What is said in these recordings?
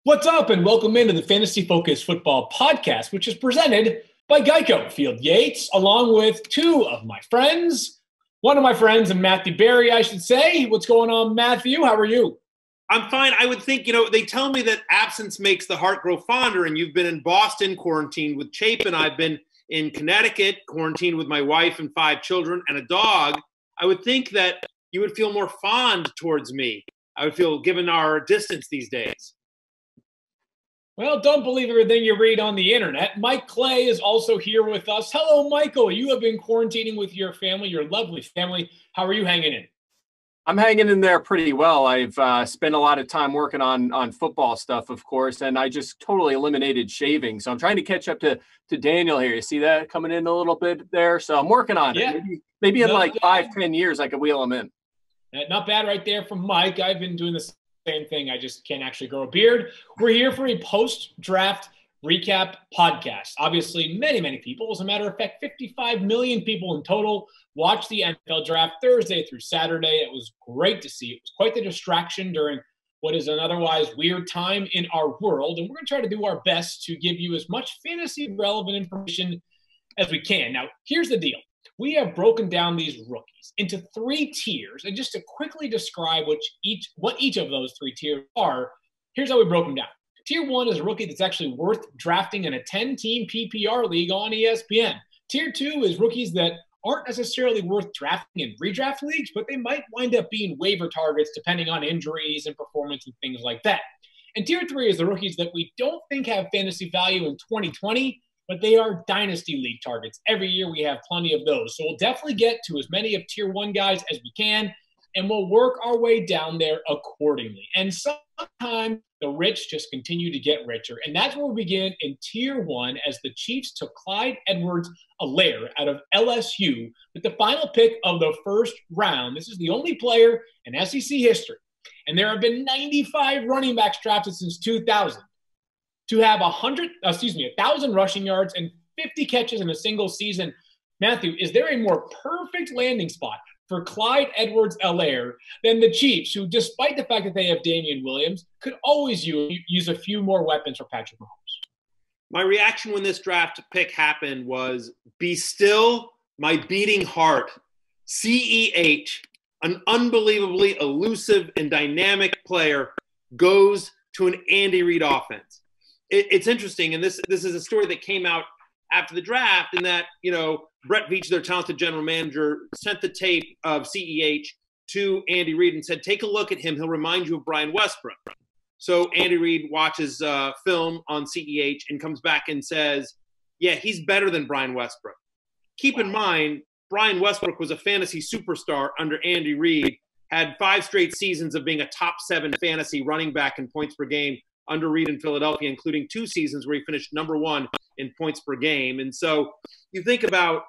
What's up, and welcome into the Fantasy Focus Football Podcast, which is presented by Geico. Field Yates, along with two of my friends. One of my friends, and Matthew Berry, I should say. What's going on, Matthew? How are you? I'm fine. I would think, they tell me that absence makes the heart grow fonder, and you've been in Boston quarantined with Chapin. I've been in Connecticut quarantined with my wife and 5 children and a dog. I would think that you would feel more fond towards me. I would feel, given our distance these days. Well, don't believe everything you read on the internet. Mike Clay is also here with us. Hello, Michael. You have been quarantining with your family, your lovely family. How are you hanging in? I'm hanging in there pretty well. I've spent a lot of time working on football stuff, of course, and I just totally eliminated shaving. So I'm trying to catch up to Daniel here. You see that coming in a little bit there? So I'm working on it. Maybe in 5-10 years I could wheel him in. Not bad right there from Mike. I've been doing this same thing. I just can't actually grow a beard. We're here for a post-draft recap podcast. Obviously, many people, as a matter of fact, 55 million people in total watched the NFL draft Thursday through Saturday. It was great to see. It was quite the distraction during what is an otherwise weird time in our world. And we're going to try to do our best to give you as much fantasy relevant information as we can. Now, here's the deal. We have broken down these rookies into 3 tiers. And just to quickly describe what each of those 3 tiers are, here's how we broke them down. Tier 1 is a rookie that's actually worth drafting in a 10-team PPR league on ESPN. Tier 2 is rookies that aren't necessarily worth drafting in redraft leagues, but they might wind up being waiver targets depending on injuries and performance and things like that. And Tier 3 is the rookies that we don't think have fantasy value in 2020, but they are dynasty league targets. Every year we have plenty of those. So we'll definitely get to as many of Tier 1 guys as we can, and we'll work our way down there accordingly. And sometimes the rich just continue to get richer. And that's where we begin in Tier 1 as the Chiefs took Clyde Edwards-Helaire out of LSU with the final pick of the first round. This is the only player in SEC history, and there have been 95 running backs drafted since 2000 to have 1,000 rushing yards and 50 catches in a single season. Matthew, is there a more perfect landing spot for Clyde Edwards-Helaire than the Chiefs, who, despite the fact that they have Damian Williams, could always use a few more weapons for Patrick Mahomes? My reaction when this draft pick happened was, be still my beating heart. CEH, an unbelievably elusive and dynamic player, goes to an Andy Reid offense. It's interesting, and this is a story that came out after the draft, in that, Brett Veach, their talented general manager, sent the tape of CEH to Andy Reid and said, take a look at him. He'll remind you of Brian Westbrook. So Andy Reid watches film on CEH and comes back and says, yeah, he's better than Brian Westbrook. Keep in mind, Brian Westbrook was a fantasy superstar under Andy Reid, had 5 straight seasons of being a top 7 fantasy running back in points per game under Reid in Philadelphia, including 2 seasons where he finished number 1 in points per game. And so you think about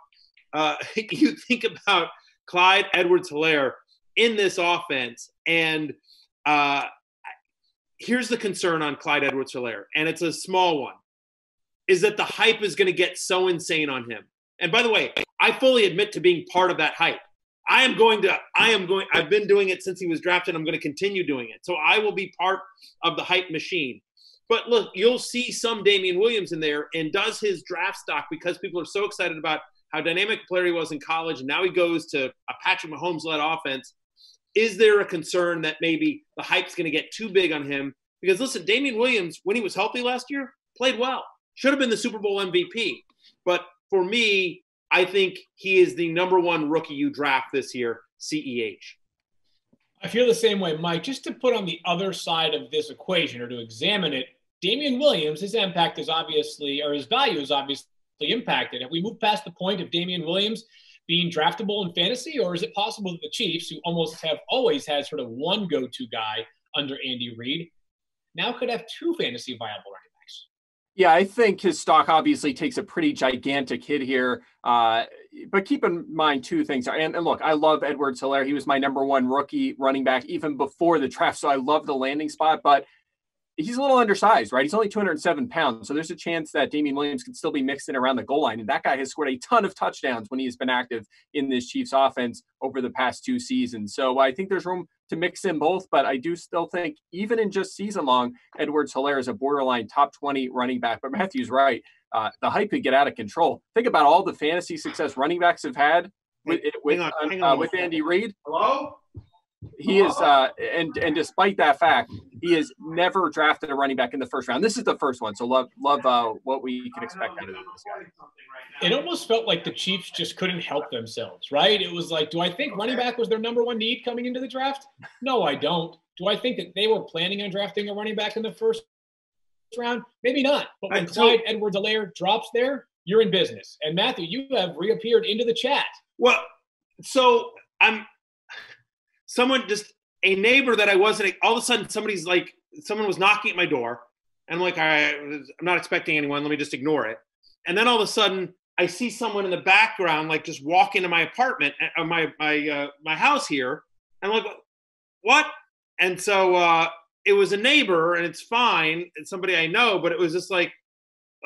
Clyde Edwards-Helaire in this offense, and here's the concern on Clyde Edwards-Helaire, and it's a small one, is that the hype is going to get so insane on him. And by the way, I fully admit to being part of that hype. I've been doing it since he was drafted. I'm going to continue doing it. So I will be part of the hype machine. But look, you'll see some Damian Williams in there, and does his draft stock, because people are so excited about how dynamic a player he was in college, and now he goes to a Patrick Mahomes-led offense. Is there a concern that maybe the hype's going to get too big on him? Because listen, Damian Williams, when he was healthy last year, played well. Should have been the Super Bowl MVP. But for me, I think he is the number 1 rookie you draft this year, CEH. I feel the same way, Mike. Just to put on the other side of this equation, or to examine it, Damian Williams, his impact is obviously, or his value is obviously impacted. Have we moved past the point of Damian Williams being draftable in fantasy, or is it possible that the Chiefs, who almost have always had sort of one go-to guy under Andy Reid, now could have 2 fantasy viable running backs? Yeah, I think his stock obviously takes a pretty gigantic hit here. But keep in mind 2 things. And look, I love Edwards-Helaire. He was my number 1 rookie running back even before the draft, so I love the landing spot. But he's a little undersized, right? He's only 207 pounds. So there's a chance that Damian Williams could still be mixed in around the goal line. And that guy has scored a ton of touchdowns when he's been active in this Chiefs offense over the past 2 seasons. So I think there's room to mix in both, but I do still think even in just season long, Edwards-Helaire is a borderline top 20 running back. But Matthew's right. The hype could get out of control. Think about all the fantasy success running backs have had with Andy Reid. Hello? He is, and despite that fact, he has never drafted a running back in the first round. This is the first one, so love what we can expect out of this guy. It almost felt like the Chiefs just couldn't help themselves, right? It was like, do I think running back was their number one need coming into the draft? No, I don't. Do I think that they were planning on drafting a running back in the first round? Maybe not. But when Clyde Edwards-Helaire drops there, you're in business. And Matthew, you have reappeared into the chat. Well, so a neighbor that I wasn't, all of a sudden someone was knocking at my door, and I'm like, all right, I'm not expecting anyone. Let me just ignore it. And then all of a sudden I see someone in the background, like just walk into my apartment, my house here. And I'm like, what? And so it was a neighbor, and it's fine. It's somebody I know, but it was just like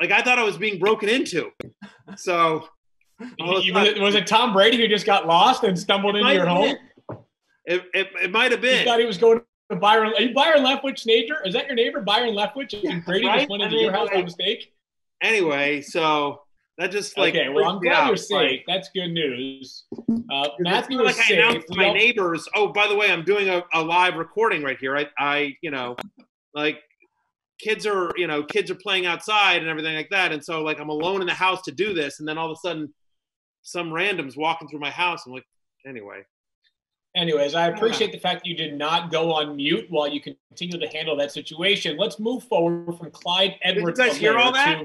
I thought I was being broken into. So was it Tom Brady who just got lost and stumbled into your home? It might have been. You thought he was going to Byron. Are you Byron Leftwich's neighbor? Is that your neighbor, Byron Leftwich? And Brady just went into your house by mistake? Anyway, so that just okay, well, I'm glad you're safe. That's good news. Matthew is safe. I announced my neighbors. Oh, by the way, I'm doing a live recording right here. I kids are playing outside and everything like that. And so I'm alone in the house to do this. And then all of a sudden some random's walking through my house. I'm like, Anyways, I appreciate the fact that you did not go on mute while you continue to handle that situation. Let's move forward from Clyde Edwards-Helaire. Did you guys hear all that?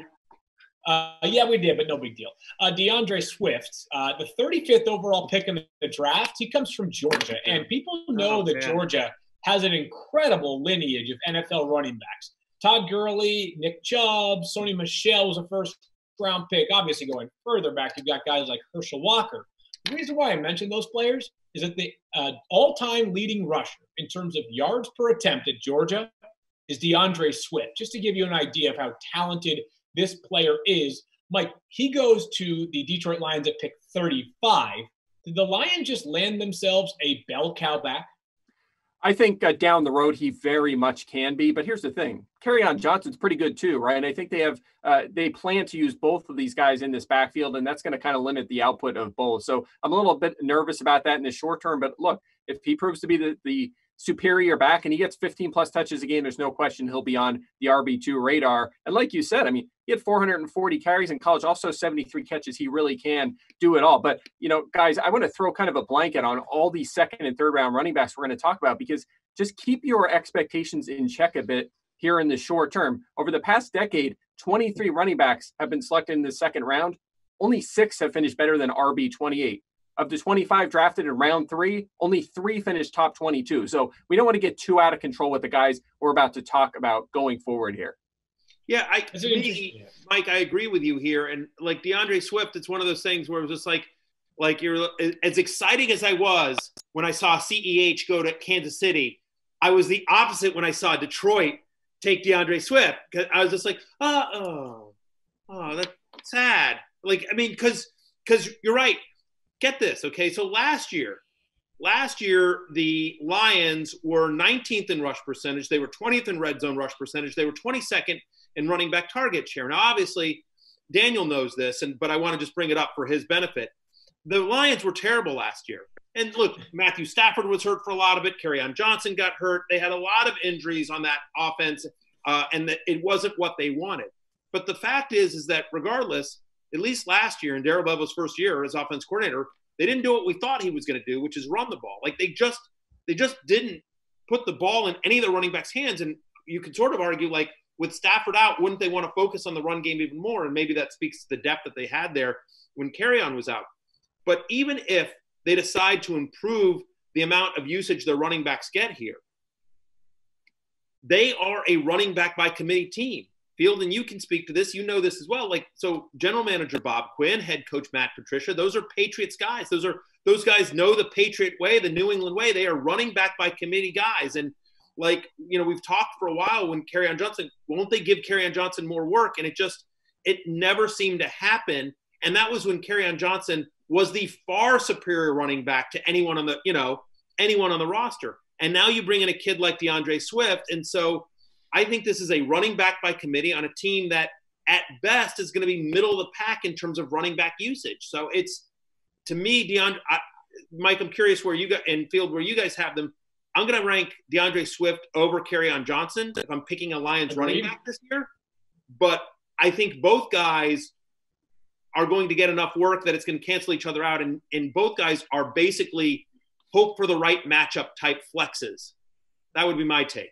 Yeah, we did, but no big deal. DeAndre Swift, the 35th overall pick in the draft, he comes from Georgia. And people know that Georgia has an incredible lineage of NFL running backs. Todd Gurley, Nick Chubb, Sony Michel was a first-round pick. Obviously, going further back, you've got guys like Herschel Walker. The reason why I mentioned those players is that the all-time leading rusher in terms of yards per attempt at Georgia is DeAndre Swift. Just to give you an idea of how talented this player is, Mike, he goes to the Detroit Lions at pick 35. Did the Lions just land themselves a bell cow back? I think down the road he very much can be, but here's the thing: Kerryon Johnson's pretty good too, right? And I think they plan to use both of these guys in this backfield, and that's going to kind of limit the output of both. So I'm a little bit nervous about that in the short term. But look, if he proves to be the superior back and he gets 15 plus touches a game, there's no question he'll be on the RB2 radar. And like you said, I mean, he had 440 carries in college, also 73 catches. He really can do it all. But, guys, I want to throw kind of a blanket on all these second and third round running backs we're going to talk about, because just keep your expectations in check a bit here in the short term. Over the past decade, 23 running backs have been selected in the second round. Only 6 have finished better than RB28. Of the 25 drafted in round 3, only 3 finished top 22. So we don't want to get too out of control with the guys we're about to talk about going forward here. Yeah, Mike, I agree with you here. And like DeAndre Swift, it's one of those things where it was just like you're as exciting as I was when I saw CEH go to Kansas City. I was the opposite when I saw Detroit take DeAndre Swift. I was just like, oh, that's sad. Because you're right. Get this, okay? So last year, the Lions were 19th in rush percentage. They were 20th in red zone rush percentage. They were 22nd in running back target share. Now, obviously, Daniel knows this, but I want to just bring it up for his benefit. The Lions were terrible last year. And look, Matthew Stafford was hurt for a lot of it. Kerryon Johnson got hurt. They had a lot of injuries on that offense, and that it wasn't what they wanted. But the fact is that regardless, at least last year in Darrell Bevell's first year as offense coordinator, they didn't do what we thought he was going to do, which is run the ball. They just didn't put the ball in any of the running backs' hands. And you could sort of argue, with Stafford out, wouldn't they want to focus on the run game even more? And maybe that speaks to the depth that they had there when Kerryon was out. But even if they decide to improve the amount of usage their running backs get here, they are a running back by committee team. Field, and you can speak to this. You know this as well. So general manager Bob Quinn, head coach Matt Patricia, those are Patriots guys. Those guys know the Patriot way, the New England way. They are running back by committee guys. And like, we've talked for a while when Kerryon Johnson, won't they give Kerryon Johnson more work? And it never seemed to happen. And that was when Kerryon Johnson was the far superior running back to anyone on the roster. And now you bring in a kid like DeAndre Swift. And so I think this is a running back by committee on a team that at best is going to be middle of the pack in terms of running back usage. So it's, to me, Mike, I'm curious where you got in Field, where you guys have them. I'm going to rank DeAndre Swift over Kerryon Johnson if I'm picking a Lions running back this year. But I think both guys are going to get enough work that it's going to cancel each other out. And both guys are basically hope for the right matchup type flexes. That would be my take.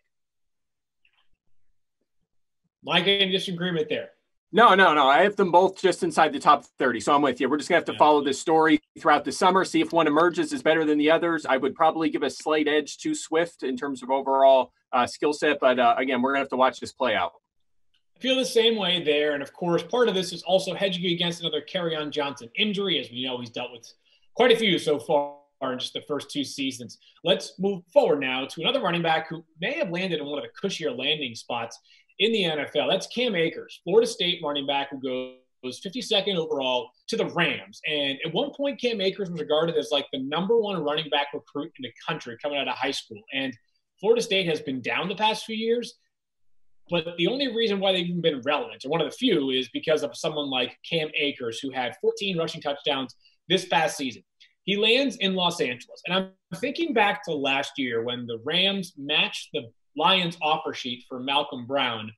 Mike, any disagreement there? No. I have them both just inside the top 30, so I'm with you. We're just going to have to follow this story throughout the summer, see if one emerges as better than the others. I would probably give a slight edge to Swift in terms of overall skill set, but again, we're going to have to watch this play out. I feel the same way there, and of course, part of this is also hedging against another Kerryon Johnson injury. As we know, he's dealt with quite a few so far in just the first 2 seasons. Let's move forward now to another running back who may have landed in one of the cushier landing spots in the NFL. That's Cam Akers, Florida State running back who goes 52nd overall to the Rams. And at one point, Cam Akers was regarded as like the #1 running back recruit in the country coming out of high school. And Florida State has been down the past few years. But the only reason why they've even been relevant, or one of the few, is because of someone like Cam Akers, who had 14 rushing touchdowns this past season. He lands in Los Angeles. And I'm thinking back to last year when the Rams matched the Lions offer sheet for Malcolm Brown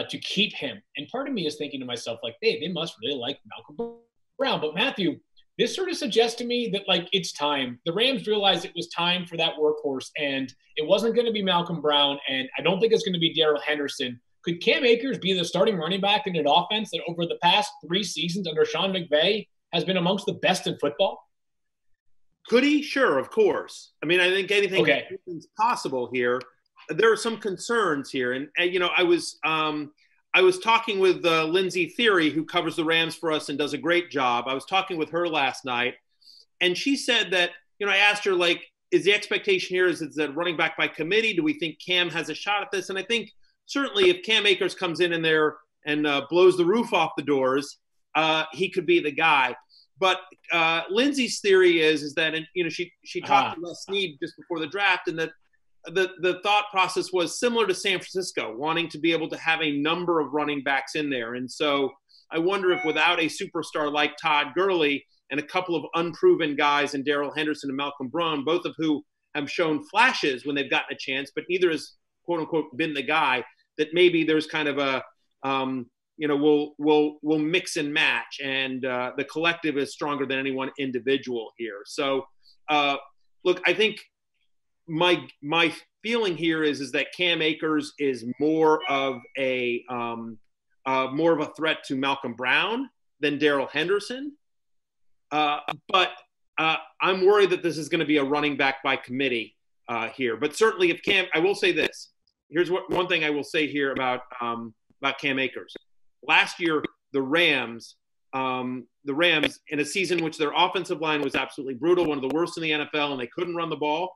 to keep him. And part of me is thinking to myself, like, hey, they must really like Malcolm Brown. But Matthew, this sort of suggests to me that, like, it's time. The Rams realized it was time for that workhorse, and it wasn't going to be Malcolm Brown, and I don't think it's going to be Darrell Henderson. Could Cam Akers be the starting running back in an offense that over the past 3 seasons under Sean McVay has been amongst the best in football? Could he? Sure, of course. I mean, I think anything is possible here. There are some concerns here. And I was talking with Lindsay Theory, who covers the Rams for us and does a great job. I was talking with her last night, and she said that, I asked her, like, is the expectation here is that running back by committee? Do we think Cam has a shot at this? And I think certainly if Cam Akers comes in there and blows the roof off the doors, he could be the guy. But Lindsay's theory is that, she talked to Les Snead just before the draft, and that the thought process was similar to San Francisco, wanting to be able to have a number of running backs in there. And so I wonder if without a superstar like Todd Gurley and a couple of unproven guys in Darrell Henderson and Malcolm Brown, both of who have shown flashes when they've gotten a chance, but neither has, quote unquote, been the guy, that maybe there's kind of a, we'll mix and match, and the collective is stronger than any one individual here. So, look, I think my feeling here is that Cam Akers is more of a threat to Malcolm Brown than Darrell Henderson. But I'm worried that this is going to be a running back by committee here. But certainly, if Cam, I will say this. Here's one thing I will say here about Cam Akers. Last year, the Rams, in a season in which their offensive line was absolutely brutal, one of the worst in the NFL, and they couldn't run the ball,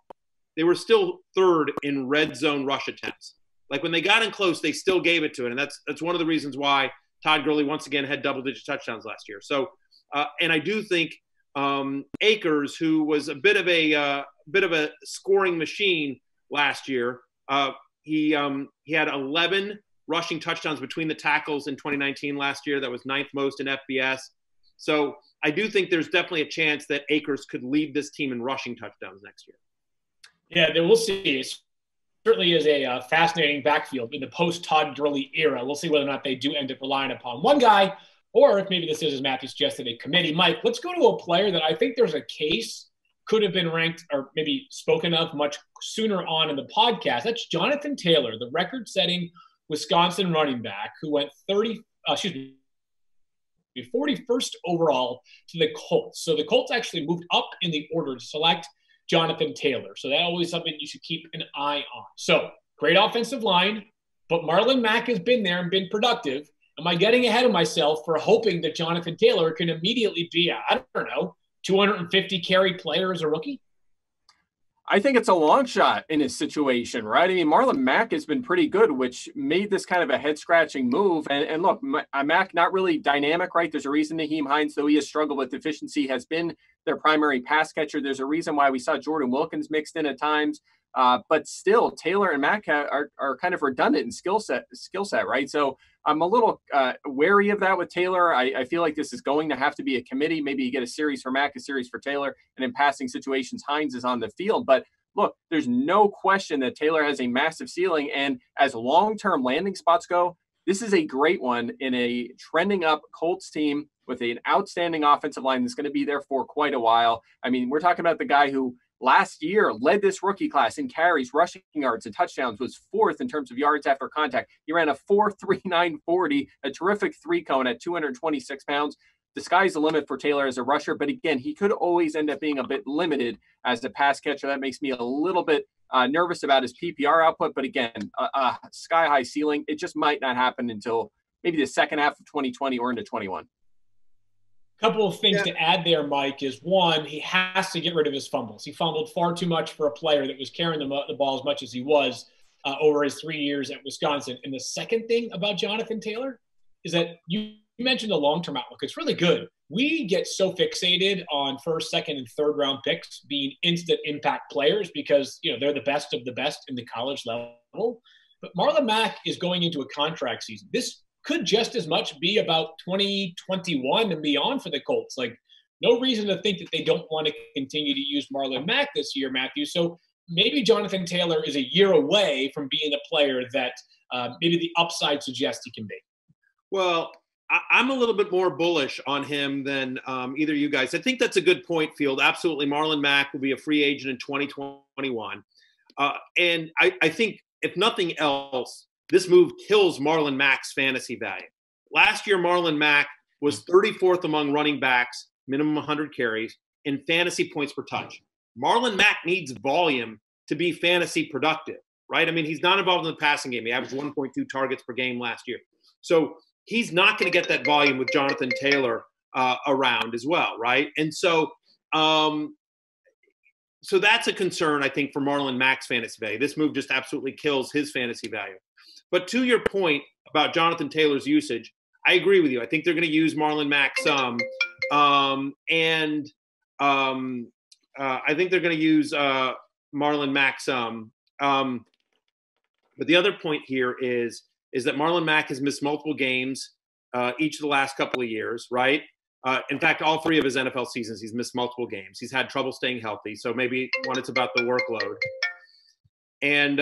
they were still 3rd in red zone rush attempts. Like, when they got in close, they still gave it to it, and that's one of the reasons why Todd Gurley once again had double-digit touchdowns last year. So, and I do think Akers, who was a bit of a scoring machine last year, he had 11 rushing touchdowns between the tackles in 2019 last year. That was 9th most in FBS. So I do think there's definitely a chance that Akers could lead this team in rushing touchdowns next year. Yeah, we'll see. It certainly is a fascinating backfield in the post-Todd Gurley era. We'll see whether or not they do end up relying upon one guy, or if maybe this is, as Matthew suggested, a committee. Mike, let's go to a player that I think there's a case could have been ranked or maybe spoken of much sooner on in the podcast. That's Jonathan Taylor, the record-setting Wisconsin running back who went 41st overall to the Colts. So the Colts actually moved up in the order to select Jonathan Taylor. So that's always something you should keep an eye on. So great offensive line, but Marlon Mack has been there and been productive. Am I getting ahead of myself for hoping that Jonathan Taylor can immediately be, 250 carry player as a rookie? I think it's a long shot in his situation, right? I mean, Marlon Mack has been pretty good, which made this kind of a head-scratching move. And look, Mack not really dynamic, right? There's a reason Naheem Hines, though he has struggled with efficiency, has been their primary pass catcher. There's a reason why we saw Jordan Wilkins mixed in at times. But still, Taylor and Mack are kind of redundant in skill set, right? So I'm a little wary of that with Taylor. I feel like this is going to have to be a committee. Maybe you get a series for Mack, a series for Taylor, and in passing situations, Hines is on the field. But look, there's no question that Taylor has a massive ceiling. And as long-term landing spots go, this is a great one in a trending up Colts team with an outstanding offensive line that's going to be there for quite a while. I mean, we're talking about the guy who last year led this rookie class in carries, rushing yards, and touchdowns, was fourth in terms of yards after contact. He ran a 4.39 40, a terrific three cone at 226 pounds. The sky's the limit for Taylor as a rusher, but again, he could always end up being a bit limited as a pass catcher. That makes me a little bit nervous about his PPR output, but again, a sky-high ceiling. It just might not happen until maybe the second half of 2020 or into 21. Couple of things to add there, Mike, is one, he has to get rid of his fumbles. He fumbled far too much for a player that was carrying the ball as much as he was over his 3 years at Wisconsin. And the second thing about Jonathan Taylor is that you mentioned the long-term outlook. It's really good. We get so fixated on first, second, and third round picks being instant impact players because, they're the best of the best in the college level. But Marlon Mack is going into a contract season. This could just as much be about 2021 and beyond for the Colts. Like, no reason to think that they don't want to continue to use Marlon Mack this year, Matthew. So maybe Jonathan Taylor is a year away from being the player that maybe the upside suggests he can be. Well, I'm a little bit more bullish on him than either of you guys. I think that's a good point, Field. Absolutely. Marlon Mack will be a free agent in 2021. And I think, if nothing else, this move kills Marlon Mack's fantasy value. Last year, Marlon Mack was 34th among running backs, minimum 100 carries, in fantasy points per touch. Marlon Mack needs volume to be fantasy productive, right? I mean, he's not involved in the passing game. He averaged 1.2 targets per game last year. So he's not going to get that volume with Jonathan Taylor around as well, right? And so that's a concern, I think, for Marlon Mack's fantasy value. This move just absolutely kills his fantasy value. But to your point about Jonathan Taylor's usage, I agree with you. I think they're going to use Marlon Mack some. I think they're going to use Marlon Mack some. But the other point here is that Marlon Mack has missed multiple games each of the last couple of years, right? In fact, all three of his NFL seasons, he's missed multiple games. He's had trouble staying healthy. So maybe one, it's about the workload. And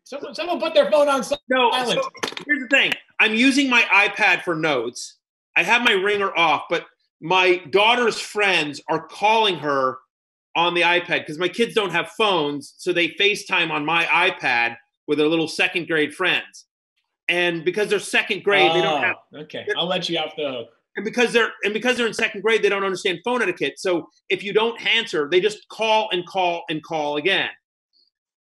someone put their phone on silent. No, so here's the thing. I'm using my iPad for notes. I have my ringer off, but my daughter's friends are calling her on the iPad because my kids don't have phones, so they FaceTime on my iPad with their little second grade friends. And because they're second grade, they don't have. Okay, I'll let you off the hook. And because they're in second grade, they don't understand phone etiquette. So if you don't answer, they just call and call and call again.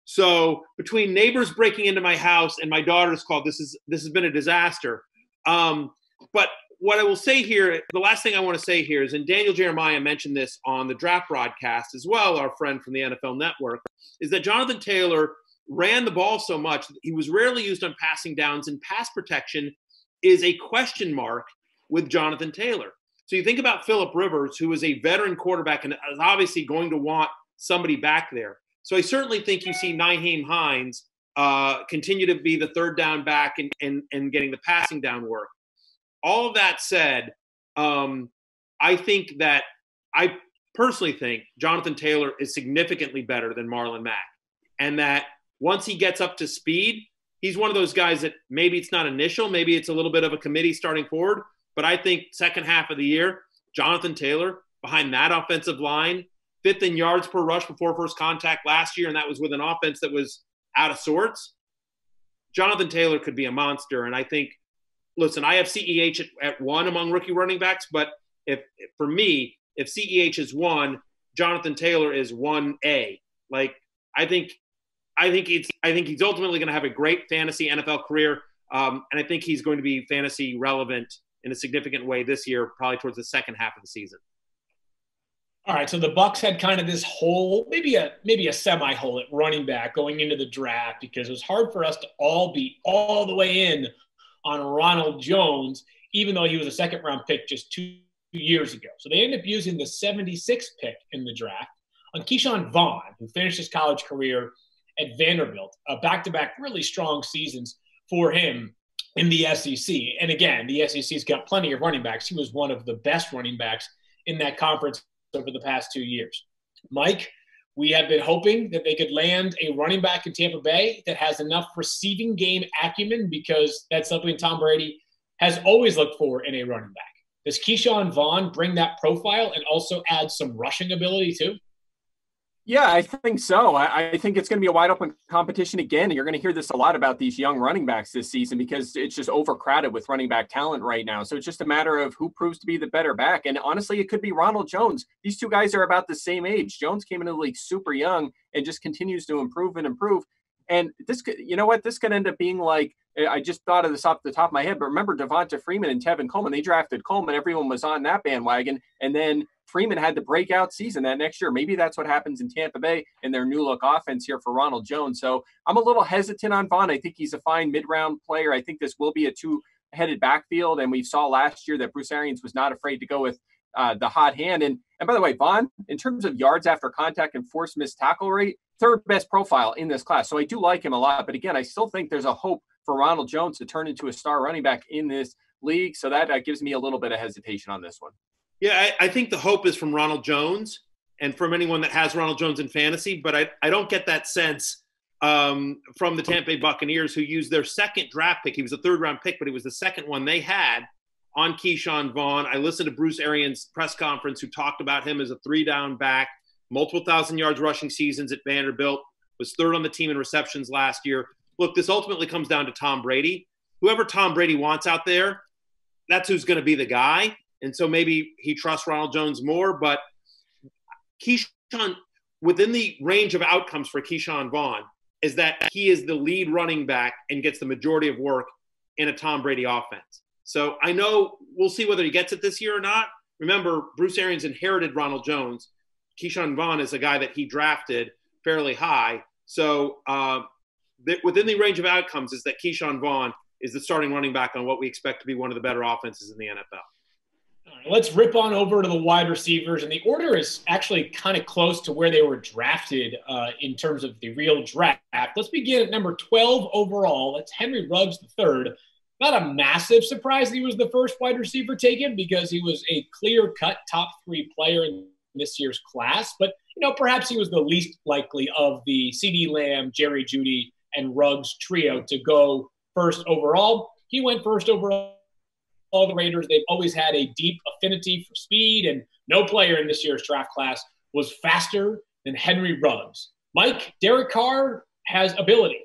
So between neighbors breaking into my house and my daughter's call, this has been a disaster. But what I will say here, the last thing I want to say here is, and Daniel Jeremiah mentioned this on the draft broadcast as well, our friend from the NFL Network, is that Jonathan Taylor ran the ball so much that he was rarely used on passing downs, and pass protection is a question mark with Jonathan Taylor. So you think about Phillip Rivers, who is a veteran quarterback and is obviously going to want somebody back there. So I certainly think you see Nyheim Hines continue to be the third down back and getting the passing down work. All of that said, I personally think Jonathan Taylor is significantly better than Marlon Mack. And that once he gets up to speed, he's one of those guys that maybe it's not initial, maybe it's a little bit of a committee starting forward. But I think second half of the year, Jonathan Taylor behind that offensive line, fifth in yards per rush before first contact last year, and that was with an offense that was out of sorts. Jonathan Taylor could be a monster. And I think, listen, I have CEH at 1 among rookie running backs, but if CEH is 1, Jonathan Taylor is 1A. Like, I think he's ultimately going to have a great fantasy NFL career, and I think he's going to be fantasy relevant in a significant way this year, probably towards the second half of the season. All right, so the Bucs had kind of this hole, maybe a semi-hole at running back going into the draft because it was hard for us to all be all the way in on Ronald Jones, even though he was a second-round pick just 2 years ago. So they ended up using the 76th pick in the draft on Keyshawn Vaughn, who finished his college career at Vanderbilt, back-to-back really strong seasons for him in the SEC. And again, the SEC's got plenty of running backs. He was one of the best running backs in that conference over the past 2 years. Mike, we have been hoping that they could land a running back in Tampa Bay that has enough receiving game acumen, because that's something Tom Brady has always looked for in a running back. Does Keyshawn Vaughn bring that profile and also add some rushing ability too? Yeah, I think so. I think it's going to be a wide open competition again. And you're going to hear this a lot about these young running backs this season because it's just overcrowded with running back talent right now. So it's just a matter of who proves to be the better back. And honestly, it could be Ronald Jones. These two guys are about the same age. Jones came into the league super young and just continues to improve and improve. And this could, you know what, this could end up being like, I just thought of this off the top of my head, but remember Devonta Freeman and Tevin Coleman, they drafted Coleman. Everyone was on that bandwagon. And then Freeman had the breakout season that next year. Maybe that's what happens in Tampa Bay in their new look offense here for Ronald Jones. So I'm a little hesitant on Vaughn. I think he's a fine mid-round player. I think this will be a two-headed backfield. And we saw last year that Bruce Arians was not afraid to go with the hot hand. And by the way, Vaughn, in terms of yards after contact and forced missed tackle rate, third best profile in this class. So I do like him a lot. But again, I still think there's a hope for Ronald Jones to turn into a star running back in this league. So that gives me a little bit of hesitation on this one. Yeah, I think the hope is from Ronald Jones and from anyone that has Ronald Jones in fantasy, but I don't get that sense from the Tampa Bay Buccaneers, who used their second draft pick. He was a third-round pick, but he was the second one they had on Keyshawn Vaughn. I listened to Bruce Arians' press conference, who talked about him as a three-down back, multiple thousand yards rushing seasons at Vanderbilt, was third on the team in receptions last year. Look, this ultimately comes down to Tom Brady. Whoever Tom Brady wants out there, that's who's going to be the guy. And so maybe he trusts Ronald Jones more, but Keyshawn, within the range of outcomes for Keyshawn Vaughn, is that he is the lead running back and gets the majority of work in a Tom Brady offense. So I know we'll see whether he gets it this year or not. Remember, Bruce Arians inherited Ronald Jones. Keyshawn Vaughn is a guy that he drafted fairly high. So within the range of outcomes is that Keyshawn Vaughn is the starting running back on what we expect to be one of the better offenses in the NFL. All right, let's rip on over to the wide receivers. And the order is actually kind of close to where they were drafted in terms of the real draft. Let's begin at number 12 overall. That's Henry Ruggs III. Not a massive surprise that he was the first wide receiver taken because he was a clear-cut top three player in this year's class. But, perhaps he was the least likely of the CeeDee Lamb, Jerry Jeudy, and Ruggs trio to go first overall. He went first overall. All the Raiders, they've always had a deep affinity for speed, and no player in this year's draft class was faster than Henry Ruggs. Mike, Derek Carr has ability.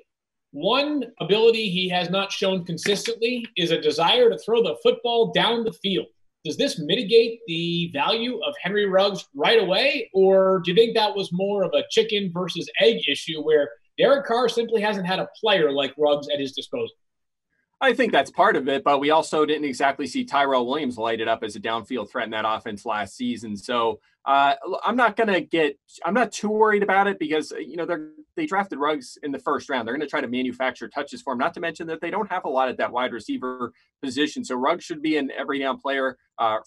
One ability he has not shown consistently is a desire to throw the football down the field. Does this mitigate the value of Henry Ruggs right away, or do you think that was more of a chicken versus egg issue where Derek Carr simply hasn't had a player like Ruggs at his disposal? I think that's part of it, but we also didn't exactly see Tyrell Williams light it up as a downfield threat in that offense last season. So I'm not too worried about it because, they drafted Ruggs in the first round. They're going to try to manufacture touches for him, not to mention that they don't have a lot at that wide receiver position. So Ruggs should be an every down player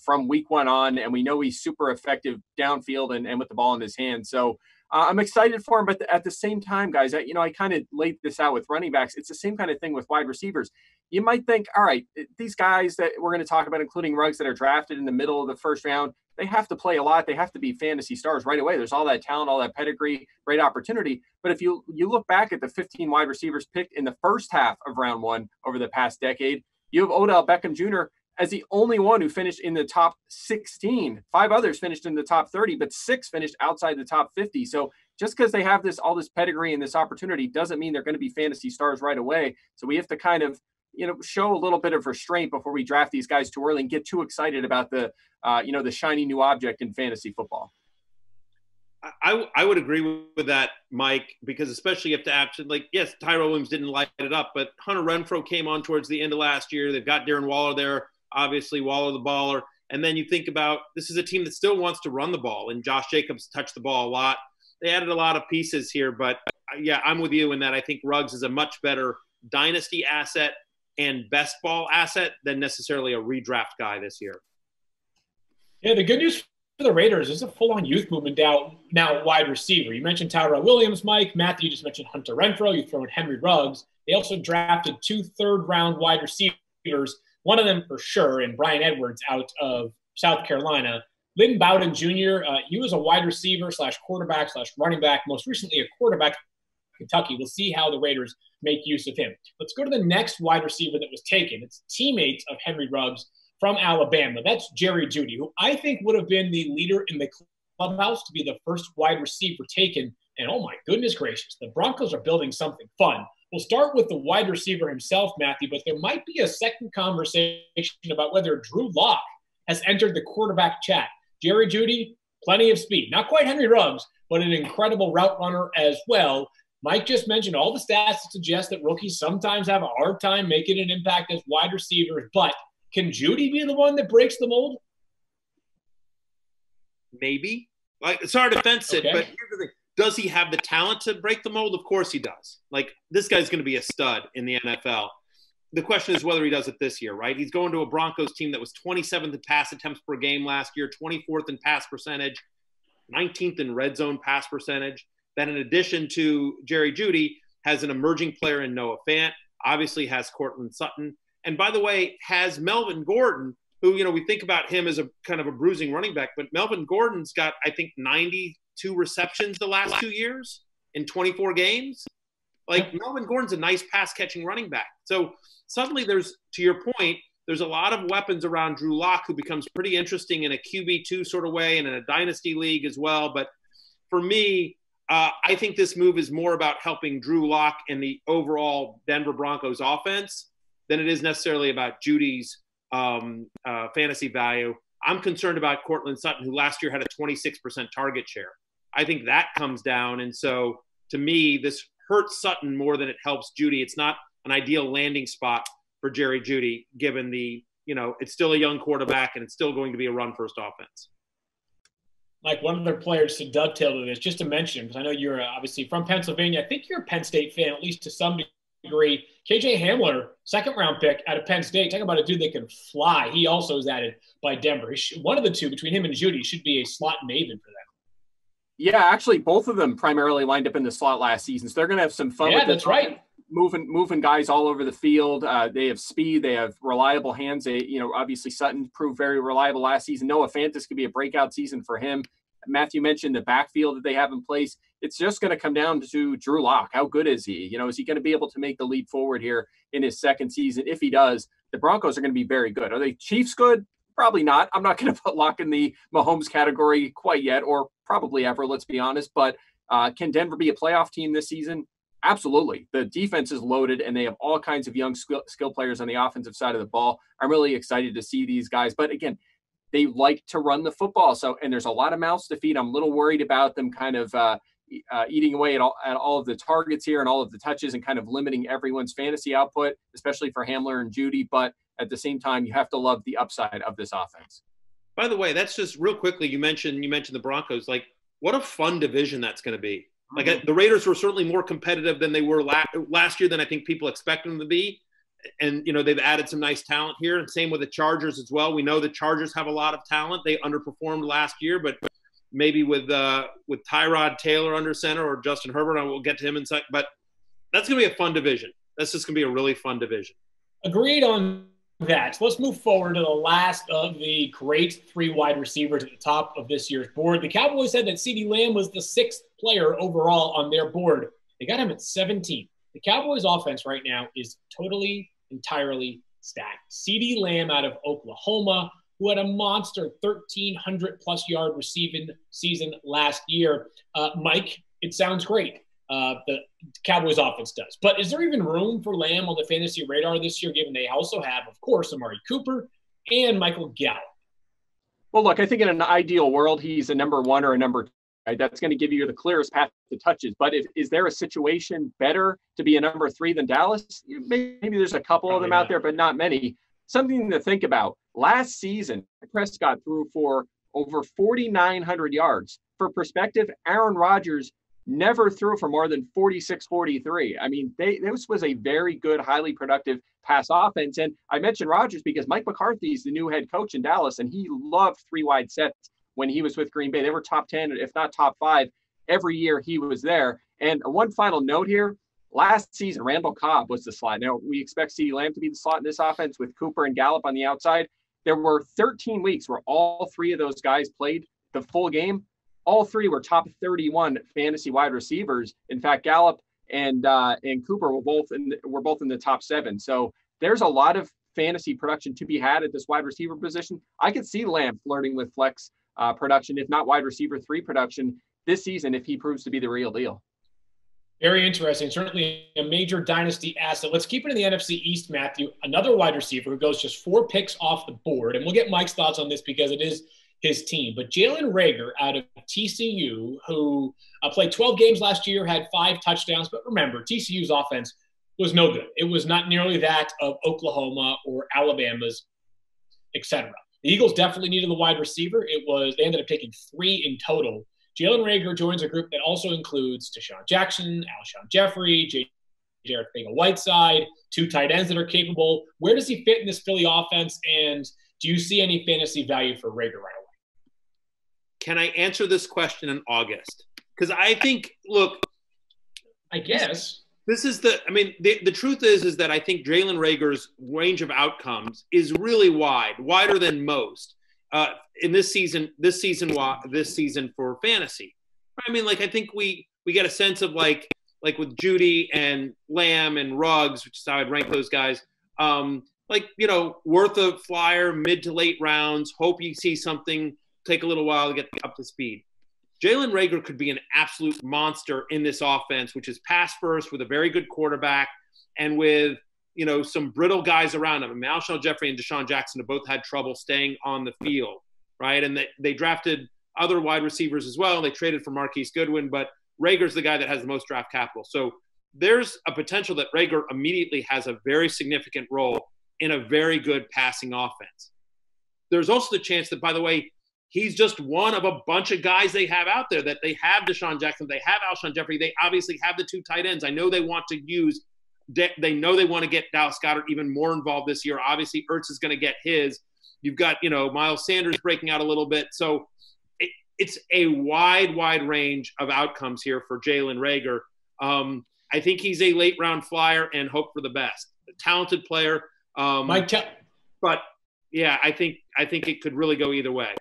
from week one on. And we know he's super effective downfield and with the ball in his hand. So I'm excited for him, but at the same time, guys, I kind of laid this out with running backs. It's the same kind of thing with wide receivers. You might think, all right, these guys that we're going to talk about, including Ruggs, that are drafted in the middle of the first round, they have to play a lot. They have to be fantasy stars right away. There's all that talent, all that pedigree, great opportunity. But if you look back at the 15 wide receivers picked in the first half of round one over the past decade, you have Odell Beckham Jr. as the only one who finished in the top 16. 5 others finished in the top 30, but 6 finished outside the top 50. So just because they have all this pedigree and this opportunity doesn't mean they're going to be fantasy stars right away. So we have to kind of, show a little bit of restraint before we draft these guys too early and get too excited about the shiny new object in fantasy football. I would agree with that, Mike, because especially if yes, Tyrell Williams didn't light it up, but Hunter Renfrow came on towards the end of last year. They've got Darren Waller there, obviously Waller the baller. And then you think about this is a team that still wants to run the ball, and Josh Jacobs touched the ball a lot. They added a lot of pieces here, but yeah, I'm with you in that I think Ruggs is a much better dynasty asset and best ball asset than necessarily a redraft guy this year. Yeah, the good news for the Raiders is a full-on youth movement now wide receiver. You mentioned Tyrell Williams, Mike. Matthew, you just mentioned Hunter Renfrow. You throw in Henry Ruggs. They also drafted 2 third-round wide receivers, one of them for sure, and Brian Edwards out of South Carolina. Lynn Bowden Jr., he was a wide receiver / quarterback / running back, most recently a quarterback in Kentucky. We'll see how the Raiders make use of him. Let's go to the next wide receiver that was taken. It's teammates of Henry Ruggs from Alabama. That's Jerry Jeudy, who I think would have been the leader in the clubhouse to be the first wide receiver taken. And oh my goodness gracious, the Broncos are building something fun. We'll start with the wide receiver himself, Matthew, but there might be a second conversation about whether Drew Lock has entered the quarterback chat. Jerry Jeudy, plenty of speed. Not quite Henry Ruggs, but an incredible route runner as well. Mike just mentioned all the stats that suggest that rookies sometimes have a hard time making an impact as wide receivers, but can Jeudy be the one that breaks the mold? Maybe. Like, it's hard to fence it, but here's the thing. Does he have the talent to break the mold? Of course he does. Like, this guy's going to be a stud in the NFL. The question is whether he does it this year, right? He's going to a Broncos team that was 27th in pass attempts per game last year, 24th in pass percentage, 19th in red zone pass percentage. That in addition to Jerry Jeudy, has an emerging player in Noah Fant, obviously has Courtland Sutton, and by the way, has Melvin Gordon, who, we think about him as a kind of a bruising running back, but Melvin Gordon's got, I think, 92 receptions the last 2 years in 24 games. Like, Melvin Gordon's a nice pass-catching running back. So suddenly there's, to your point, there's a lot of weapons around Drew Lock, who becomes pretty interesting in a QB2 sort of way and in a dynasty league as well. But for me, I think this move is more about helping Drew Lock and the overall Denver Broncos offense than it is necessarily about Judy's fantasy value. I'm concerned about Courtland Sutton, who last year had a 26% target share. I think that comes down. And so to me, this hurts Sutton more than it helps Jeudy. It's not an ideal landing spot for Jerry Jeudy, given it's still a young quarterback and it's still going to be a run-first offense. Like, one of their players to dovetail to this, just to mention, because I know you're obviously from Pennsylvania. I think you're a Penn State fan, at least to some degree. KJ Hamler, second-round pick out of Penn State. Talk about a dude that can fly. He also is added by Denver. One of the two, between him and Jeudy, should be a slot maven for them. Yeah, actually, both of them primarily lined up in the slot last season, so they're going to have some fun with it. Yeah, that's right. Moving guys all over the field. They have speed. They have reliable hands. Obviously Sutton proved very reliable last season. Noah Fant, this could be a breakout season for him. Matthew mentioned the backfield that they have in place. It's just going to come down to Drew Lock. How good is he? Is he going to be able to make the leap forward here in his second season? If he does, the Broncos are going to be very good. Are they Chiefs good? Probably not. I'm not going to put Lock in the Mahomes category quite yet, or probably ever, let's be honest. But can Denver be a playoff team this season? Absolutely. The defense is loaded, and they have all kinds of young skill players on the offensive side of the ball. I'm really excited to see these guys. But again, they like to run the football. And there's a lot of mouths to feed. I'm a little worried about them kind of eating away at all of the targets here and all of the touches and kind of limiting everyone's fantasy output, especially for Hamler and Jeudy. But at the same time, you have to love the upside of this offense. By the way, that's just real quickly. You mentioned the Broncos. Like, what a fun division that's going to be. Like, the Raiders were certainly more competitive than they were last year than I think people expect them to be. And, they've added some nice talent here. And same with the Chargers as well. We know the Chargers have a lot of talent. They underperformed last year, but maybe with Tyrod Taylor under center or Justin Herbert, we'll get to him in a second. But that's going to be a fun division. That's just going to be a really fun division. Agreed on that. So let's move forward to the last of the great 3 wide receivers at the top of this year's board. The Cowboys said that CeeDee Lamb was the 6th player overall on their board. They got him at 17. The Cowboys offense right now is entirely stacked. CeeDee Lamb out of Oklahoma, who had a monster 1,300-plus yard receiving season last year. Mike, it sounds great. The Cowboys offense does. But is there even room for Lamb on the fantasy radar this year, given they also have, of course, Amari Cooper and Michael Gallup? Well, look, I think in an ideal world, he's a number 1 or a number 2. Right? That's going to give you the clearest path to touches. But is there a situation better to be a number 3 than Dallas? Maybe there's a couple of them out there, but not many. something to think about. Last season, Prescott threw for over 4,900 yards. For perspective, Aaron Rodgers never threw for more than 46, 43. I mean, this was a very good, highly productive pass offense. And I mentioned Rodgers because Mike McCarthy is the new head coach in Dallas, and he loved three wide sets when he was with Green Bay. They were top 10, if not top 5, every year he was there. And one final note here, last season, Randall Cobb was the slot. Now, we expect CeeDee Lamb to be the slot in this offense with Cooper and Gallup on the outside. There were 13 weeks where all three of those guys played the full game. All three were top 31 fantasy wide receivers. In fact, Gallup and Cooper were both in the top 7. So there's a lot of fantasy production to be had at this wide receiver position. I could see Lamb flirting with flex production, if not wide receiver 3 production this season, if he proves to be the real deal. Very interesting. Certainly a major dynasty asset. Let's keep it in the NFC East, Matthew. Another wide receiver who goes just 4 picks off the board. And we'll get Mike's thoughts on this because it is his team. But Jalen Reagor out of TCU, who played 12 games last year, had 5 touchdowns. But remember, TCU's offense was no good. It was not nearly that of Oklahoma or Alabama's, etc. The Eagles definitely needed the wide receiver. They ended up taking 3 in total. Jalen Reagor joins a group that also includes Deshaun Jackson, Alshon Jeffrey, Jared Whiteside, 2 tight ends that are capable. Where does he fit in this Philly offense, and do you see any fantasy value for Reagor right away? Can I answer this question in August? Because I think, look, I guess this is the truth is that I think Jalen Reagor's range of outcomes is really wider than most. In this season for fantasy. I mean, like, I think we get a sense of like with Jeudy and Lamb and Ruggs, which is how I'd rank those guys, worth a flyer, mid to late rounds, hope you see something, take a little while to get up to speed. Jalen Reagor could be an absolute monster in this offense, which is pass first with a very good quarterback and with, some brittle guys around him. I mean, Alshon Jeffrey and Deshaun Jackson have both had trouble staying on the field, right? And they drafted other wide receivers as well. They traded for Marquise Goodwin, but Reagor's the guy that has the most draft capital. So there's a potential that Reagor immediately has a very significant role in a very good passing offense. There's also the chance that, by the way, he's just one of a bunch of guys they have out there, that they have Deshaun Jackson, they have Alshon Jeffrey, they obviously have the 2 tight ends. I know they want to get Dallas Goedert even more involved this year. Obviously, Ertz is going to get his. You've got, Miles Sanders breaking out a little bit. So it's a wide range of outcomes here for Jalen Reagor. I think he's a late round flyer and hope for the best. A talented player. But yeah, I think it could really go either way.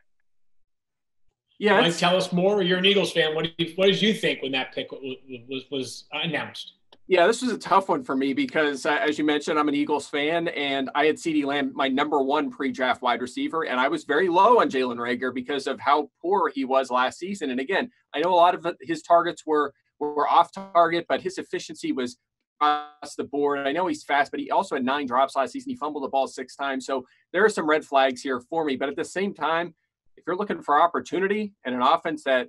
Yeah, Mike, tell us more. You're an Eagles fan. What did you think when that pick was announced? Yeah, this was a tough one for me because, as you mentioned, I'm an Eagles fan, and I had CeeDee Lamb, my number 1 pre-draft wide receiver, and I was very low on Jalen Reagor because of how poor he was last season. And again, I know a lot of his targets were off target, but his efficiency was across the board. I know he's fast, but he also had 9 drops last season. He fumbled the ball 6 times. So there are some red flags here for me. But at the same time, if you're looking for opportunity and an offense that,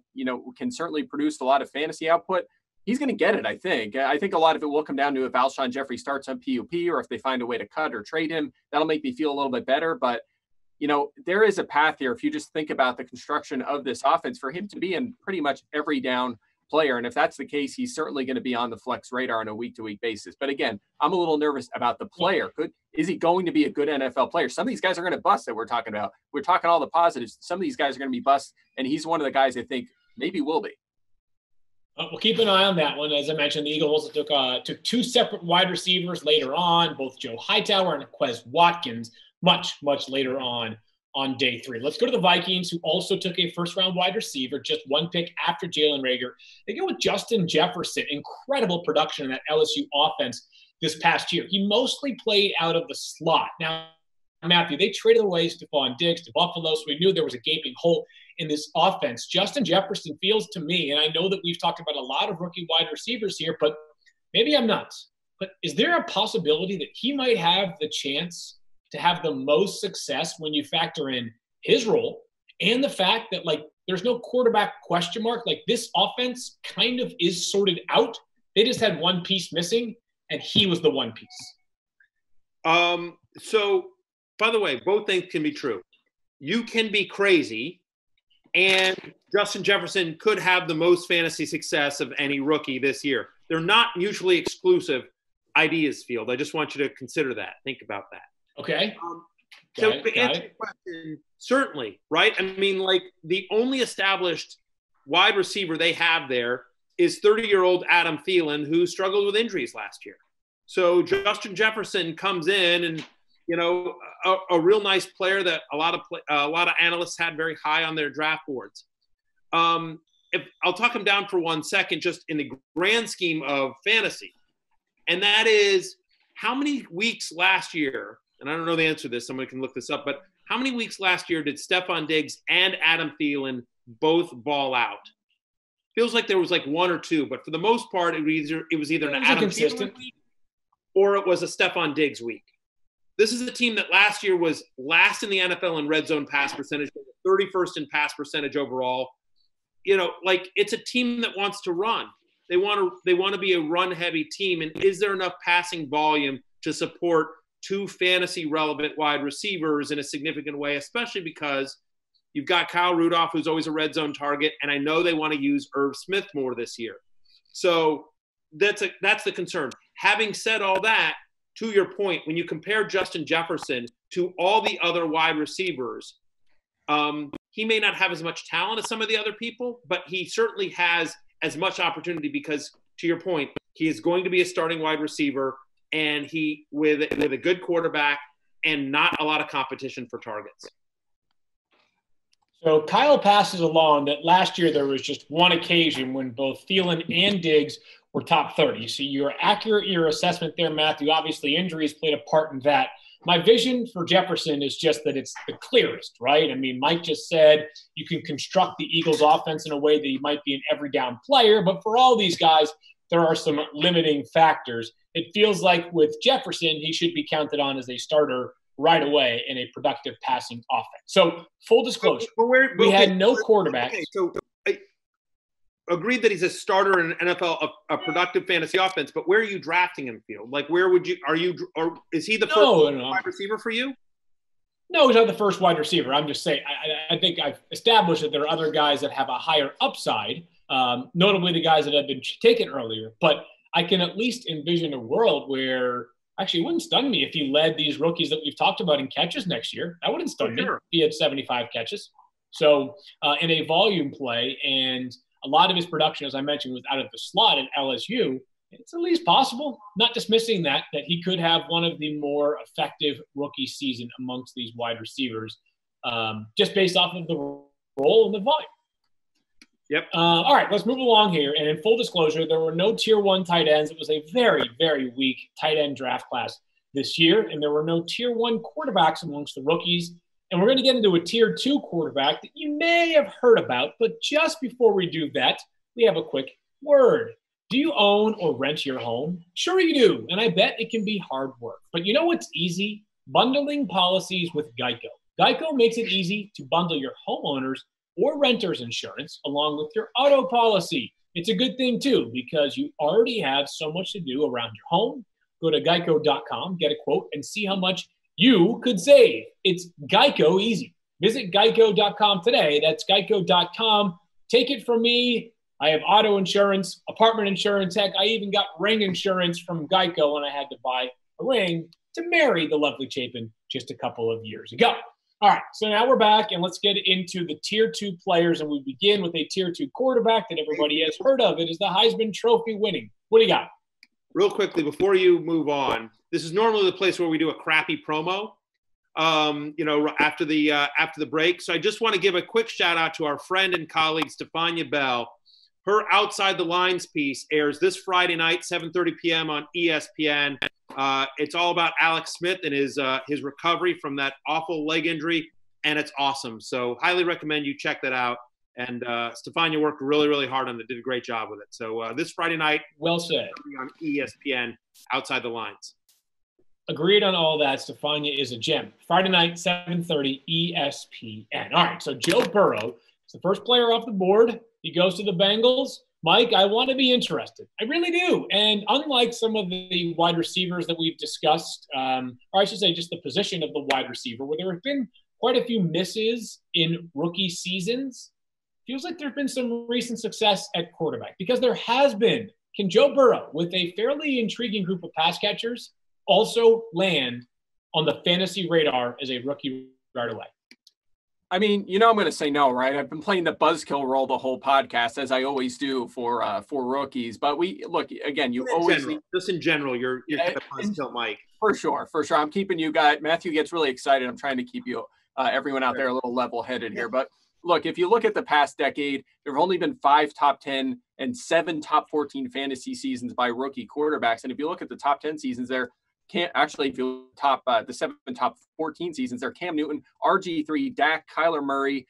can certainly produce a lot of fantasy output, he's going to get it, I think. I think a lot of it will come down to if Alshon Jeffrey starts on PUP or if they find a way to cut or trade him. That'll make me feel a little bit better. But, there is a path here if you just think about the construction of this offense for him to be in pretty much every down player. And if that's the case, he's certainly going to be on the flex radar on a week-to-week basis. But again, I'm a little nervous about the player. Is he going to be a good NFL player? Some of these guys are going to bust that we're talking about. We're talking all the positives. Some of these guys are going to be bust, and he's one of the guys I think maybe will be. We'll keep an eye on that one. As I mentioned, the Eagles took 2 separate wide receivers later on, both Joe Hightower and Quez Watkins, much later on day 3. Let's go to the Vikings, who also took a first-round wide receiver, just 1 pick after Jalen Reagor. They go with Justin Jefferson. Incredible production in that LSU offense this past year. He mostly played out of the slot. Now, Matthew, they traded away Stephon Diggs to Buffalo, so we knew there was a gaping hole in this offense. Justin Jefferson feels to me, and I know that we've talked about a lot of rookie wide receivers here, but maybe I'm nuts. But is there a possibility that he might have the chance to have the most success when you factor in his role and the fact that, there's no quarterback question mark? This offense kind of is sorted out. They just had one piece missing, and he was the one piece. So by the way, both things can be true. You can be crazy, and Justin Jefferson could have the most fantasy success of any rookie this year. They're not mutually exclusive ideas, Field. I just want you to consider that. Think about that. Okay. So to answer your question, certainly, right? I mean, like, the only established wide receiver they have there is 30-year-old Adam Thielen, who struggled with injuries last year. So Justin Jefferson comes in and, you know, a real nice player that a lot of analysts had very high on their draft boards. If I'll talk him down for 1 second, just in the grand scheme of fantasy, and that is how many weeks last year, and I don't know the answer to this, somebody can look this up, but how many weeks last year did Stephon Diggs and Adam Thielen both ball out? Feels like there was like one or two, but for the most part, it was either an Adam Thielen week or it was a Stephon Diggs week. This is a team that last year was last in the NFL in red zone pass percentage, 31st in pass percentage overall. You know, like, it's a team that wants to run. They want to be a run-heavy team. And is there enough passing volume to support two fantasy-relevant wide receivers in a significant way, especially because you've got Kyle Rudolph, who's always a red zone target, and I know they want to use Irv Smith more this year. So that's the concern. Having said all that, to your point, when you compare Justin Jefferson to all the other wide receivers, he may not have as much talent as some of the other people, but he certainly has as much opportunity because, to your point, he is going to be a starting wide receiver, and he with a good quarterback and not a lot of competition for targets. So Kyle passes along that last year there was just one occasion when both Thielen and Diggs were top 30. So you're accurate in your assessment there, Matthew. Obviously, injuries played a part in that. My vision for Jefferson is just that it's the clearest, right? I mean, Mike just said you can construct the Eagles offense in a way that he might be an every down player, but for all these guys, there are some limiting factors. It feels like with Jefferson, he should be counted on as a starter right away in a productive passing offense. So full disclosure, we had no quarterback. Okay, so I agreed that he's a starter in NFL, a productive fantasy offense, but where are you drafting him, Field? Like, where would you, or is he the first wide receiver for you? No, he's not the first wide receiver. I'm just saying, I think I've established that there are other guys that have a higher upside, notably the guys that have been taken earlier, but I can at least envision a world where actually it wouldn't stun me if he led these rookies that we've talked about in catches next year. That wouldn't stun me if he had 75 catches. So in a volume play, and a lot of his production, as I mentioned, was out of the slot at LSU, it's at least possible, not dismissing that he could have one of the more effective rookie season amongst these wide receivers, just based off of the role and the volume. Yep. All right, let's move along here. And in full disclosure, there were no tier 1 tight ends. It was a very, very weak tight end draft class this year. And there were no tier 1 quarterbacks amongst the rookies. And we're going to get into a tier 2 quarterback that you may have heard about. But just before we do that, we have a quick word. Do you own or rent your home? Sure you do. And I bet it can be hard work. But you know what's easy? Bundling policies with Geico. Geico makes it easy to bundle your homeowners or renter's insurance along with your auto policy. It's a good thing too, because you already have so much to do around your home. Go to geico.com, get a quote, and see how much you could save. It's Geico easy. Visit geico.com today. That's geico.com. Take it from me. I have auto insurance, apartment insurance. Heck, I even got ring insurance from Geico when I had to buy a ring to marry the lovely Chapin just a couple of years ago. All right, so now we're back, and let's get into the Tier 2 players, and we begin with a Tier 2 quarterback that everybody has heard of. It is the Heisman Trophy winning. What do you got? Real quickly, before you move on, this is normally the place where we do a crappy promo, after the break. So I just want to give a quick shout-out to our friend and colleague, Stefania Bell. Her Outside the Lines piece airs this Friday night, 7:30 p.m. on ESPN. It's all about Alex Smith and his recovery from that awful leg injury, and it's awesome. So highly recommend you check that out. And Stefania worked really, really hard on it, did a great job with it. So this Friday night, well said, on ESPN, Outside the Lines. Agreed on all that. Stefania is a gem. Friday night, 7:30 ESPN. All right, so Joe Burrow is the first player off the board. He goes to the Bengals. Mike, I want to be interested. I really do. And unlike some of the wide receivers that we've discussed, or I should say just the position of the wide receiver, where there have been quite a few misses in rookie seasons, feels like there's been some recent success at quarterback because there has been. Can Joe Burrow, with a fairly intriguing group of pass catchers, also land on the fantasy radar as a rookie right away? I mean, I'm going to say no, right? I've been playing the buzzkill role the whole podcast, as I always do for rookies. But we look again. You always just in general, you're kind of buzzkill, Mike. For sure. I'm keeping you guys. Matthew gets really excited. I'm trying to keep you, everyone out there, a little level-headed here. But look, if you look at the past decade, there have only been 5 top 10 and 7 top 14 fantasy seasons by rookie quarterbacks. And if you look at the top 10 seasons, there can't actually, if you top the 7 top 14 seasons, they're Cam Newton, RG3, Dak, Kyler Murray,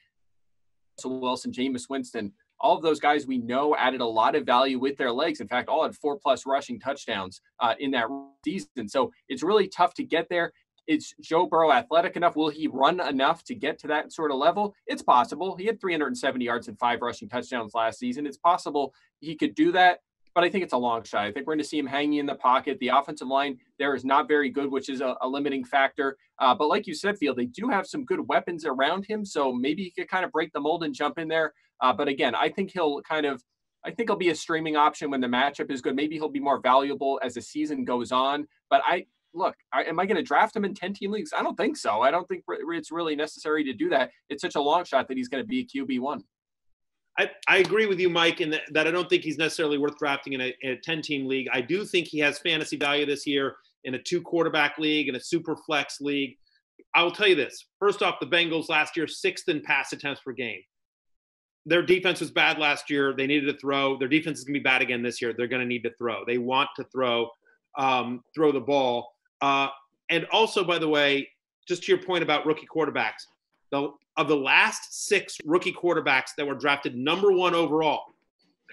Russell Wilson, Jameis Winston. All of those guys we know added a lot of value with their legs. In fact, all had 4+ rushing touchdowns in that season. So it's really tough to get there. Is Joe Burrow athletic enough? Will he run enough to get to that sort of level? It's possible. He had 370 yards and 5 rushing touchdowns last season. It's possible he could do that, but I think it's a long shot. I think we're going to see him hanging in the pocket. The offensive line there is not very good, which is a limiting factor. But like you said, Field, they do have some good weapons around him, so maybe he could kind of break the mold and jump in there. But again, I think he'll be a streaming option when the matchup is good. Maybe he'll be more valuable as the season goes on. But am I going to draft him in 10-team leagues? I don't think so. I don't think it's really necessary to do that. It's such a long shot that he's going to be a QB1. I agree with you, Mike, in that I don't think he's necessarily worth drafting in a 10-team league. I do think he has fantasy value this year in a 2-quarterback league, in a super flex league. I will tell you this. First off, the Bengals last year, 6th in pass attempts per game. Their defense was bad last year. They needed to throw. Their defense is going to be bad again this year. They're going to need to throw. They want to throw the ball. And also, by the way, just to your point about rookie quarterbacks, of the last 6 rookie quarterbacks that were drafted number 1 overall,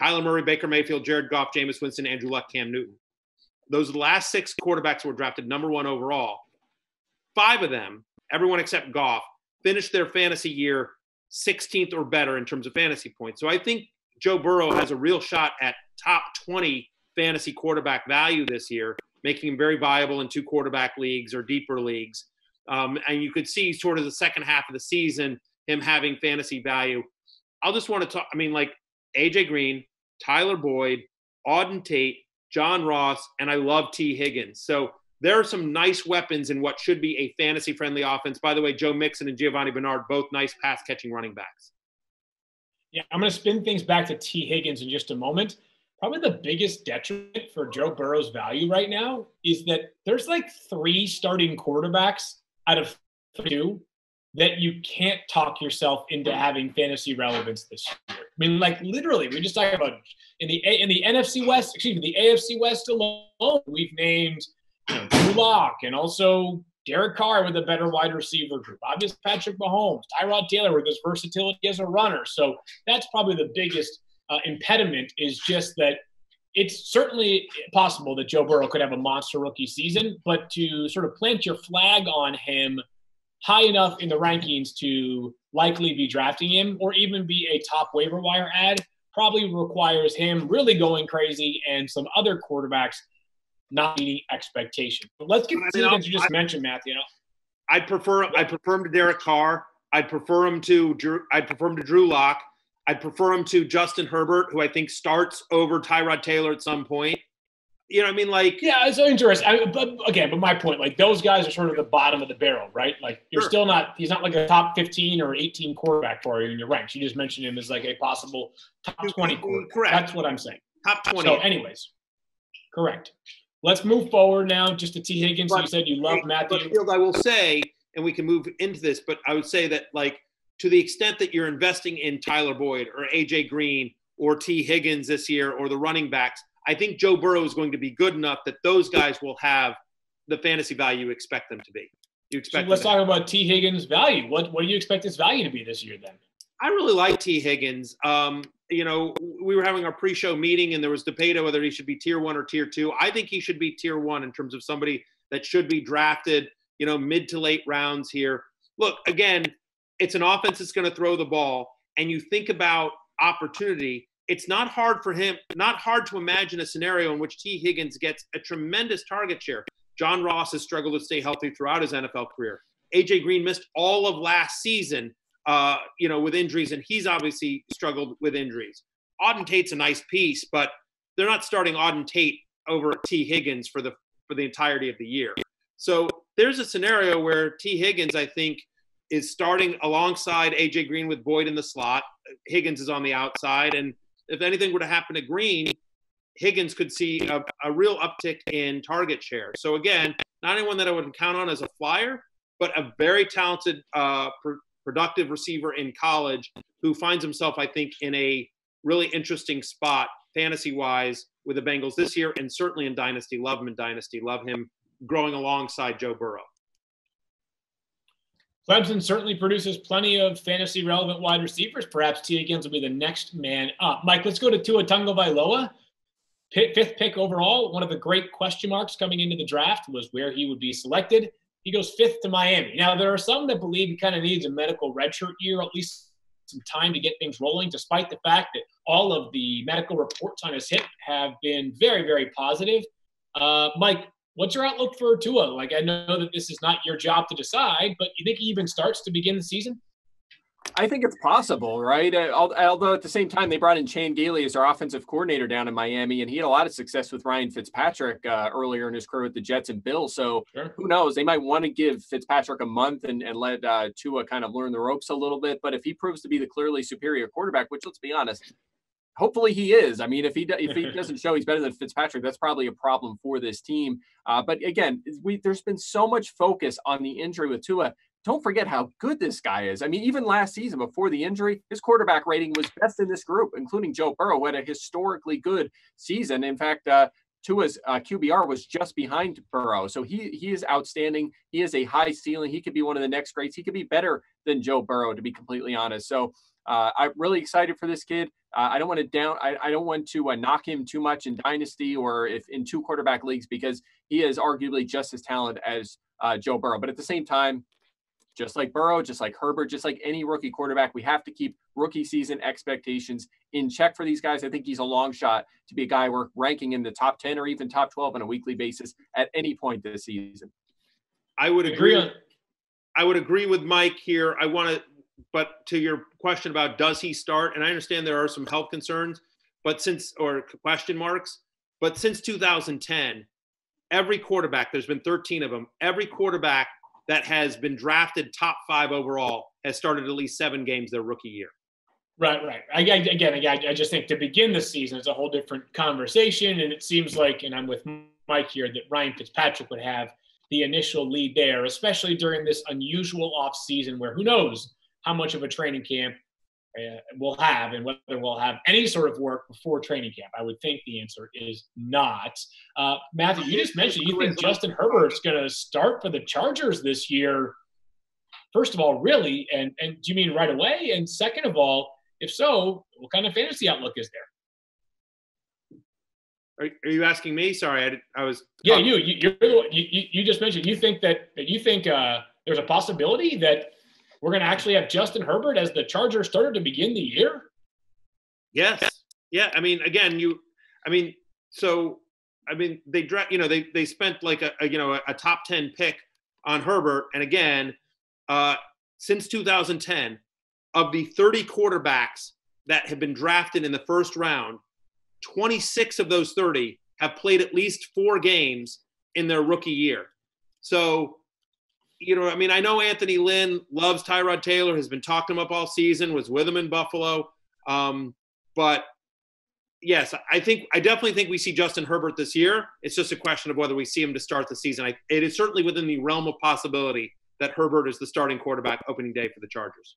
Kyler Murray, Baker Mayfield, Jared Goff, Jameis Winston, Andrew Luck, Cam Newton. Those are the last 6 quarterbacks who were drafted number 1 overall. 5 of them, everyone except Goff, finished their fantasy year 16th or better in terms of fantasy points. So I think Joe Burrow has a real shot at top 20 fantasy quarterback value this year, making him very viable in 2-quarterback leagues or deeper leagues. And you could see sort of the second half of the season, him having fantasy value. I'll just want to talk, like AJ Green, Tyler Boyd, Auden Tate, John Ross, and I love T. Higgins. So there are some nice weapons in what should be a fantasy-friendly offense. By the way, Joe Mixon and Giovanni Bernard, both nice pass-catching running backs. Yeah, I'm going to spin things back to T. Higgins in just a moment. Probably the biggest detriment for Joe Burrow's value right now is that there's like 3 starting quarterbacks out of 2 that you can't talk yourself into having fantasy relevance this year. I mean, like literally, we just talked about in the NFC West, the AFC West alone, we've named Drew Lock and also Derek Carr with a better wide receiver group. Obviously, Patrick Mahomes, Tyrod Taylor with his versatility as a runner. So that's probably the biggest impediment, is just that it's certainly possible that Joe Burrow could have a monster rookie season, but to sort of plant your flag on him high enough in the rankings to likely be drafting him or even be a top waiver wire ad probably requires him really going crazy and some other quarterbacks not meeting expectations. But let's get to that you just mentioned, Matthew. I'd prefer him to Derek Carr. I'd prefer him to Drew Lock. I'd prefer him to Justin Herbert, who I think starts over Tyrod Taylor at some point. You know what I mean? Yeah, it's so interesting. But my point, those guys are sort of the bottom of the barrel, right? You're still not – he's not like a top 15 or 18 quarterback for you in your ranks. You just mentioned him as like a possible top 20 quarterback. Correct. That's what I'm saying. Top 20. So anyways, correct. Let's move forward now just to T. Higgins. You said you love Matthew. But Field, I will say, and we can move into this, but I would say that to the extent that you're investing in Tyler Boyd or A.J. Green or T. Higgins this year or the running backs, I think Joe Burrow is going to be good enough that those guys will have the fantasy value you expect them to be. Let's talk about T. Higgins' value. What do you expect his value to be this year then? I really like T. Higgins. We were having our pre-show meeting and there was debate on whether he should be tier 1 or tier 2. I think he should be tier 1 in terms of somebody that should be drafted, mid to late rounds here. Look, again, it's an offense that's going to throw the ball, and you think about opportunity. it's not hard to imagine a scenario in which T. Higgins gets a tremendous target share. John Ross has struggled to stay healthy throughout his NFL career. A.J. Green missed all of last season, with injuries, and he's obviously struggled with injuries. Auden Tate's a nice piece, but they're not starting Auden Tate over T. Higgins for the entirety of the year. So there's a scenario where T. Higgins, I think, is starting alongside A.J. Green with Boyd in the slot. Higgins is on the outside, and if anything were to happen to Green, Higgins could see a real uptick in target share. So again, not anyone that I would count on as a flyer, but a very talented, productive receiver in college who finds himself, I think, in a really interesting spot fantasy-wise with the Bengals this year, and certainly in Dynasty. Love him in Dynasty. Love him growing alongside Joe Burrow. Clemson certainly produces plenty of fantasy-relevant wide receivers. Perhaps T. Higgins will be the next man up. Mike, let's go to Tua Tagovailoa. Fifth pick overall. One of the great question marks coming into the draft was where he would be selected. He goes fifth to Miami. Now, there are some that believe he kind of needs a medical redshirt year, at least some time to get things rolling, despite the fact that all of the medical reports on his hip have been very, very positive. Mike, what's your outlook for Tua? Like, I know that this is not your job to decide, but you think he even starts to begin the season? I think it's possible, right? Although at the same time, they brought in Chan Gailey as our offensive coordinator down in Miami, and he had a lot of success with Ryan Fitzpatrick earlier in his career with the Jets and Bills. So Who knows? They might want to give Fitzpatrick a month and let Tua kind of learn the ropes a little bit. But if he proves to be the clearly superior quarterback, which, let's be honest, hopefully he is. I mean, if he doesn't show he's better than Fitzpatrick, that's probably a problem for this team. But again, there's been so much focus on the injury with Tua. Don't forget how good this guy is. I mean, even last season before the injury, his quarterback rating was best in this group, including Joe Burrow, who had a historically good season. In fact, Tua's QBR was just behind Burrow. So he is outstanding. He has a high ceiling. He could be one of the next greats. He could be better than Joe Burrow, to be completely honest. So I'm really excited for this kid. I don't want to knock him too much in Dynasty or if in 2 quarterback leagues, because he is arguably just as talented as Joe Burrow. But at the same time, just like Burrow, just like Herbert, just like any rookie quarterback, we have to keep rookie season expectations in check for these guys. I think he's a long shot to be a guy we're ranking in the top 10 or even top 12 on a weekly basis at any point this season. I would agree. I would agree with Mike here. But to your question about does he start, and I understand there are some health concerns, or question marks, but since 2010, every quarterback, there's been 13 of them, every quarterback that has been drafted top 5 overall has started at least 7 games their rookie year. Right. I just think to begin the season, it's a whole different conversation. And it seems like, and I'm with Mike here, that Ryan Fitzpatrick would have the initial lead there, especially during this unusual off season where who knows how much of a training camp we'll have and whether we'll have any sort of work before training camp. I would think the answer is not. Matthew, you just mentioned you think Justin Herbert's going to start for the Chargers this year. First of all, really? And do you mean right away? And second of all, if so, what kind of fantasy outlook is there? Are you asking me? Sorry, I was. Yeah, you just mentioned you think that there's a possibility that we're going to actually have Justin Herbert as the Chargers starter to begin the year? Yes. Yeah. I mean, again, they spent like a top 10 pick on Herbert. And again, since 2010, of the 30 quarterbacks that have been drafted in the first round, 26 of those 30 have played at least 4 games in their rookie year. So, I know Anthony Lynn loves Tyrod Taylor, has been talking him up all season, was with him in Buffalo. But yes, I definitely think we see Justin Herbert this year. It's just a question of whether we see him to start the season. It is certainly within the realm of possibility that Herbert is the starting quarterback opening day for the Chargers.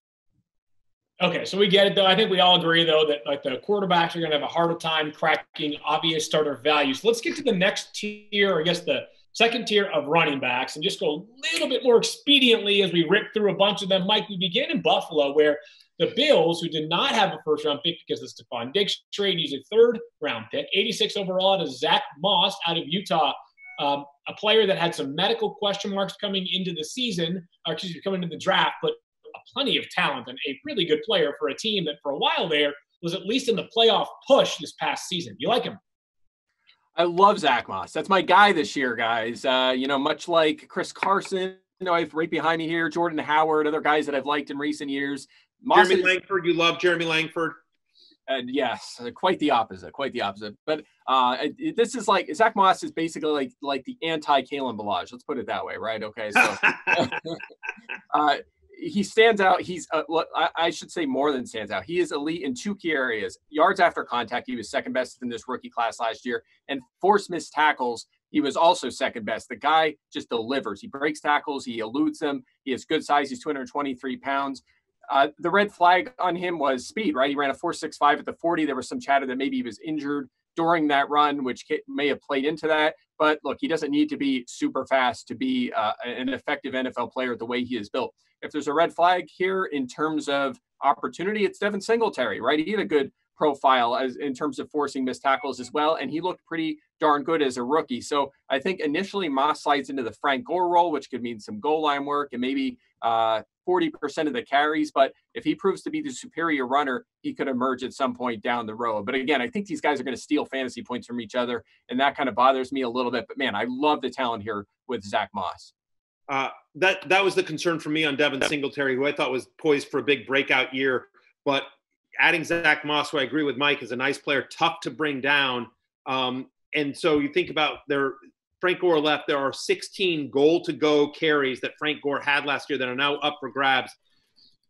Okay, so we get it, though. I think we all agree, though, that like the quarterbacks are going to have a harder time cracking obvious starter values. Let's get to the next tier, I guess the second tier of running backs, and just go a little bit more expediently as we rip through a bunch of them. Mike, we begin in Buffalo, where the Bills, who did not have a first-round pick because of the Stephon Diggs trade, used a third-round pick, 86 overall to Zach Moss out of Utah, a player that had some medical question marks coming into the season, coming into the draft, but plenty of talent and a really good player for a team that for a while there was at least in the playoff push this past season. You like him? I love Zach Moss. That's my guy this year, guys. Much like Chris Carson, I have right behind me here, Jordan Howard, other guys that I've liked in recent years. Moss Jeremy Langford, you love Jeremy Langford. Yes, quite the opposite. But this is like Zach Moss is basically like the anti-Kalen Ballage. Let's put it that way, right? Okay, so he stands out. He's I should say more than stands out. He is elite in two key areas: yards after contact. He was second best in this rookie class last year, and forced missed tackles. He was also second best. The guy just delivers. He breaks tackles. He eludes them. He has good size. He's 223 pounds. The red flag on him was speed, right? He ran a 4.65 at the 40. There was some chatter that maybe he was injured during that run, which may have played into that. But look, he doesn't need to be super fast to be an effective NFL player the way he is built. If there's a red flag here in terms of opportunity, it's Devin Singletary, right? He had a good profile in terms of forcing missed tackles as well, and he looked pretty darn good as a rookie. So I think initially Moss slides into the Frank Gore role, which could mean some goal line work and maybe 40% of the carries. But if he proves to be the superior runner, he could emerge at some point down the road. But again, I think these guys are going to steal fantasy points from each other, and that kind of bothers me a little bit. But man, I love the talent here with Zach Moss. That was the concern for me on Devin Singletary, who I thought was poised for a big breakout year. But adding Zach Moss, who I agree with Mike, is a nice player, tough to bring down. And so you think about Frank Gore left. There are 16 goal-to-go carries that Frank Gore had last year that are now up for grabs.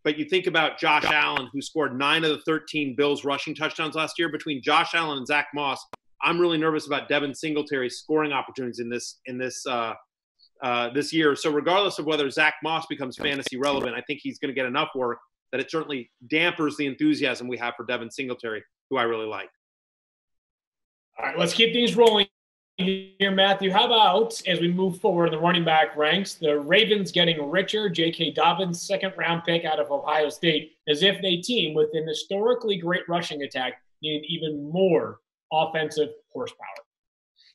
But you think about Josh Allen, who scored 9 of the 13 Bills rushing touchdowns last year. Between Josh Allen and Zach Moss, I'm really nervous about Devin Singletary's scoring opportunities in this year. So regardless of whether Zach Moss becomes fantasy relevant, I think he's going to get enough work that it certainly dampers the enthusiasm we have for Devin Singletary, who I really like. All right, let's keep things rolling here, Matthew. How about, as we move forward in the running back ranks, the Ravens getting richer, J.K. Dobbins, second-round pick out of Ohio State, as if they team with an historically great rushing attack needed even more offensive horsepower.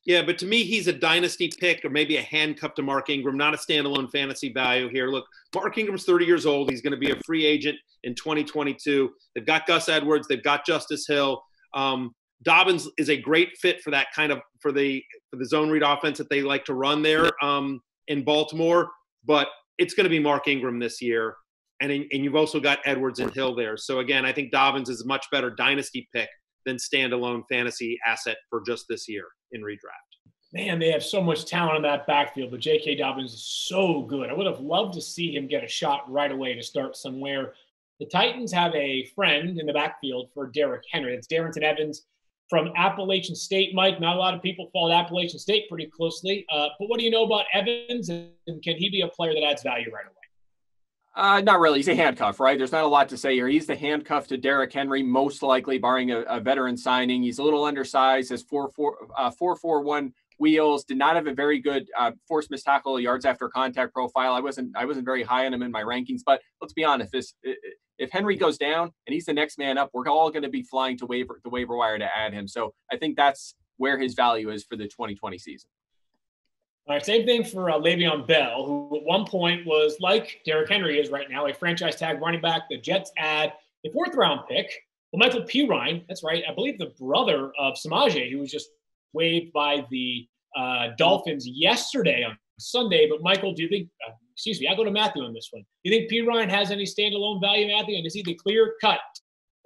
Yeah, but to me, he's a dynasty pick or maybe a handcuff to Mark Ingram, not a standalone fantasy value here. Look, Mark Ingram's 30 years old. He's going to be a free agent in 2022. They've got Gus Edwards. They've got Justice Hill. Dobbins is a great fit for that kind of for the zone read offense that they like to run there in Baltimore. But it's going to be Mark Ingram this year, and you've also got Edwards and Hill there. So again, I think Dobbins is a much better dynasty pick than standalone fantasy asset for just this year in redraft. Man, they have so much talent in that backfield, but J.K. Dobbins is so good. I would have loved to see him get a shot right away to start somewhere. The Titans have a friend in the backfield for Derrick Henry. It's Darrington Evans from Appalachian State. Mike, not a lot of people follow Appalachian State pretty closely. But what do you know about Evans, and can he be a player that adds value right away? Not really. He's a handcuff, right? There's not a lot to say here. He's the handcuff to Derrick Henry, most likely, barring a veteran signing. He's a little undersized, has 4.41 wheels, did not have a very good forced missed tackle yards after contact profile. I wasn't very high on him in my rankings, but let's be honest, if Henry goes down and he's the next man up, we're all going to be flying to the waiver wire to add him. So I think that's where his value is for the 2020 season. All right, same thing for Le'Veon Bell, who at one point was like Derrick Henry is right now, a franchise tag running back. The Jets add a fourth-round pick. Well, Michael Pirine, that's right, I believe the brother of Samaje, who was just waived by the Dolphins yesterday on Sunday. But Michael, do you think I'll go to Matthew on this one. Do you think Pirine has any standalone value, Matthew? And is he the clear-cut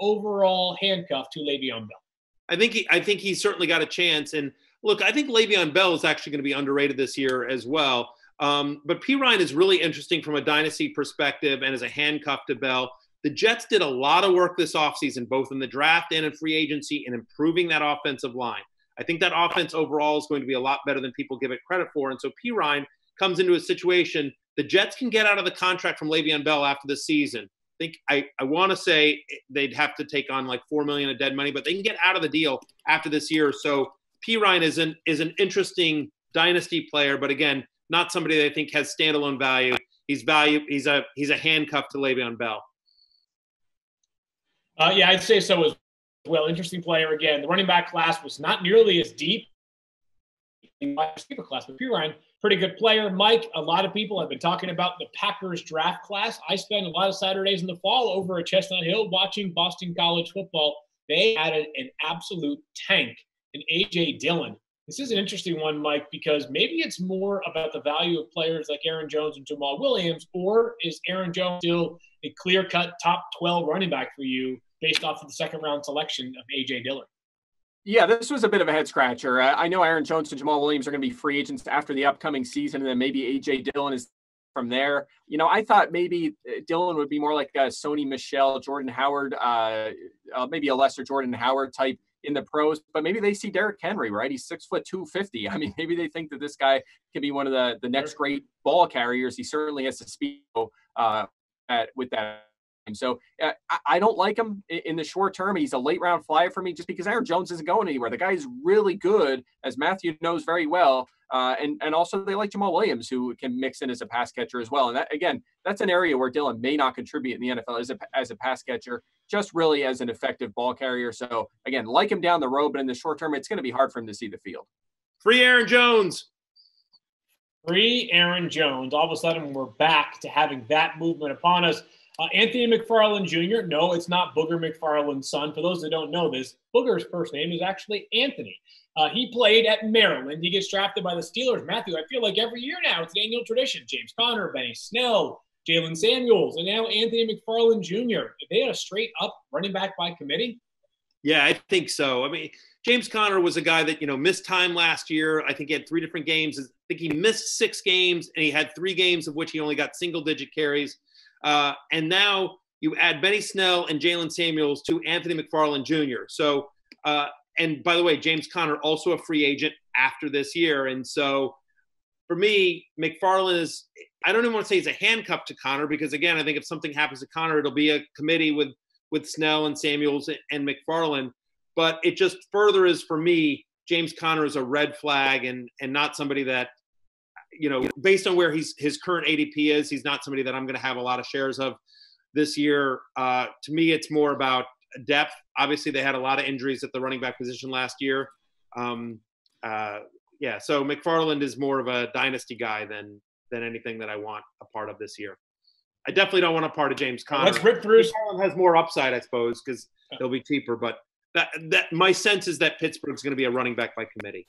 overall handcuff to Le'Veon Bell? I think he's certainly got a chance. And look, I think Le'Veon Bell is actually going to be underrated this year as well. But Pirine is really interesting from a dynasty perspective and as a handcuff to Bell. The Jets did a lot of work this offseason, both in the draft and in free agency, in improving that offensive line. I think that offense overall is going to be a lot better than people give it credit for. And so Pirine comes into a situation. The Jets can get out of the contract from Le'Veon Bell after the season. I want to say they'd have to take on like $4 million of dead money, but they can get out of the deal after this year. So Pirine is an interesting dynasty player, but again, not somebody that I think has standalone value. He's a handcuff to Le'Veon Bell. Yeah, I'd say so as well. Interesting player. Again, the running back class was not nearly as deep in the receiver class, but Pirine, pretty good player. Mike, a lot of people have been talking about the Packers draft class. I spend a lot of Saturdays in the fall over at Chestnut Hill watching Boston College football. they added an absolute tank in A.J. Dillon. This is an interesting one, Mike, because maybe it's more about the value of players like Aaron Jones and Jamal Williams, or is Aaron Jones still a clear-cut top 12 running back for you based off of the second-round selection of A.J. Dillon? Yeah, this was a bit of a head-scratcher. I know Aaron Jones and Jamal Williams are going to be free agents after the upcoming season, and then maybe A.J. Dillon is from there. I thought maybe Dillon would be more like a Sony Michel, Jordan Howard, maybe a lesser Jordan Howard type in the pros, but maybe they see Derrick Henry, right? He's 6'2", 250. I mean, maybe they think that this guy can be one of the next great ball carriers. He certainly has the speed with that. So I don't like him in the short term. He's a late round flyer for me just because Aaron Jones isn't going anywhere. The guy is really good, as Matthew knows very well. And also they like Jamal Williams, who can mix in as a pass catcher as well. And that, again, that's an area where Dillon may not contribute in the NFL as a pass catcher, just really as an effective ball carrier. So again, like him down the road, but in the short term, it's going to be hard for him to see the field. Free Aaron Jones. Free Aaron Jones. All of a sudden, we're back to having that movement upon us. Anthony McFarland Jr. No, it's not Booger McFarland's son. For those that don't know this, Booger's first name is actually Anthony. He played at Maryland. He gets drafted by the Steelers. Matthew, I feel like every year now it's an annual tradition. James Conner, Benny Snell, Jalen Samuels, and now Anthony McFarland Jr. If they had a straight-up running back by committee? Yeah, I think so. I mean, James Conner was a guy that, missed time last year. I think he had 3 different games. I think he missed 6 games, and he had 3 games of which he only got single-digit carries. And now you add Benny Snell and Jalen Samuels to Anthony McFarland Jr. So, and by the way, James Conner also a free agent after this year. And so for me, McFarland is, I don't even want to say he's a handcuff to Conner because, again, I think if something happens to Conner, it'll be a committee with Snell and Samuels and McFarland. But it just further is, for me, James Conner is a red flag and not somebody that, based on where his current ADP is, he's not somebody that I'm going to have a lot of shares of this year. To me, it's more about depth. Obviously, they had a lot of injuries at the running back position last year. So McFarland is more of a dynasty guy than anything that I want a part of this year. I definitely don't want a part of James Conner. Let's rip through. McFarland has more upside, I suppose, because they'll be cheaper. But that my sense is that Pittsburgh's going to be a running back by committee.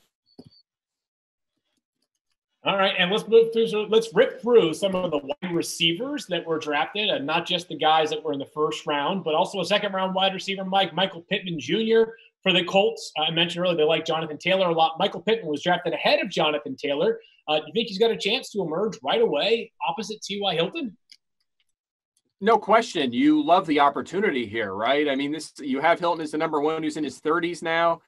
All right, and let's move through. So let's rip through some of the wide receivers that were drafted, and not just the guys that were in the first round, but also a second-round wide receiver, Michael Pittman Jr. for the Colts. I mentioned earlier they like Jonathan Taylor a lot. Michael Pittman was drafted ahead of Jonathan Taylor. Do you think he's got a chance to emerge right away opposite T.Y. Hilton? No question. You love the opportunity here, right? I mean, you have Hilton as the number 1 who's in his 30s now.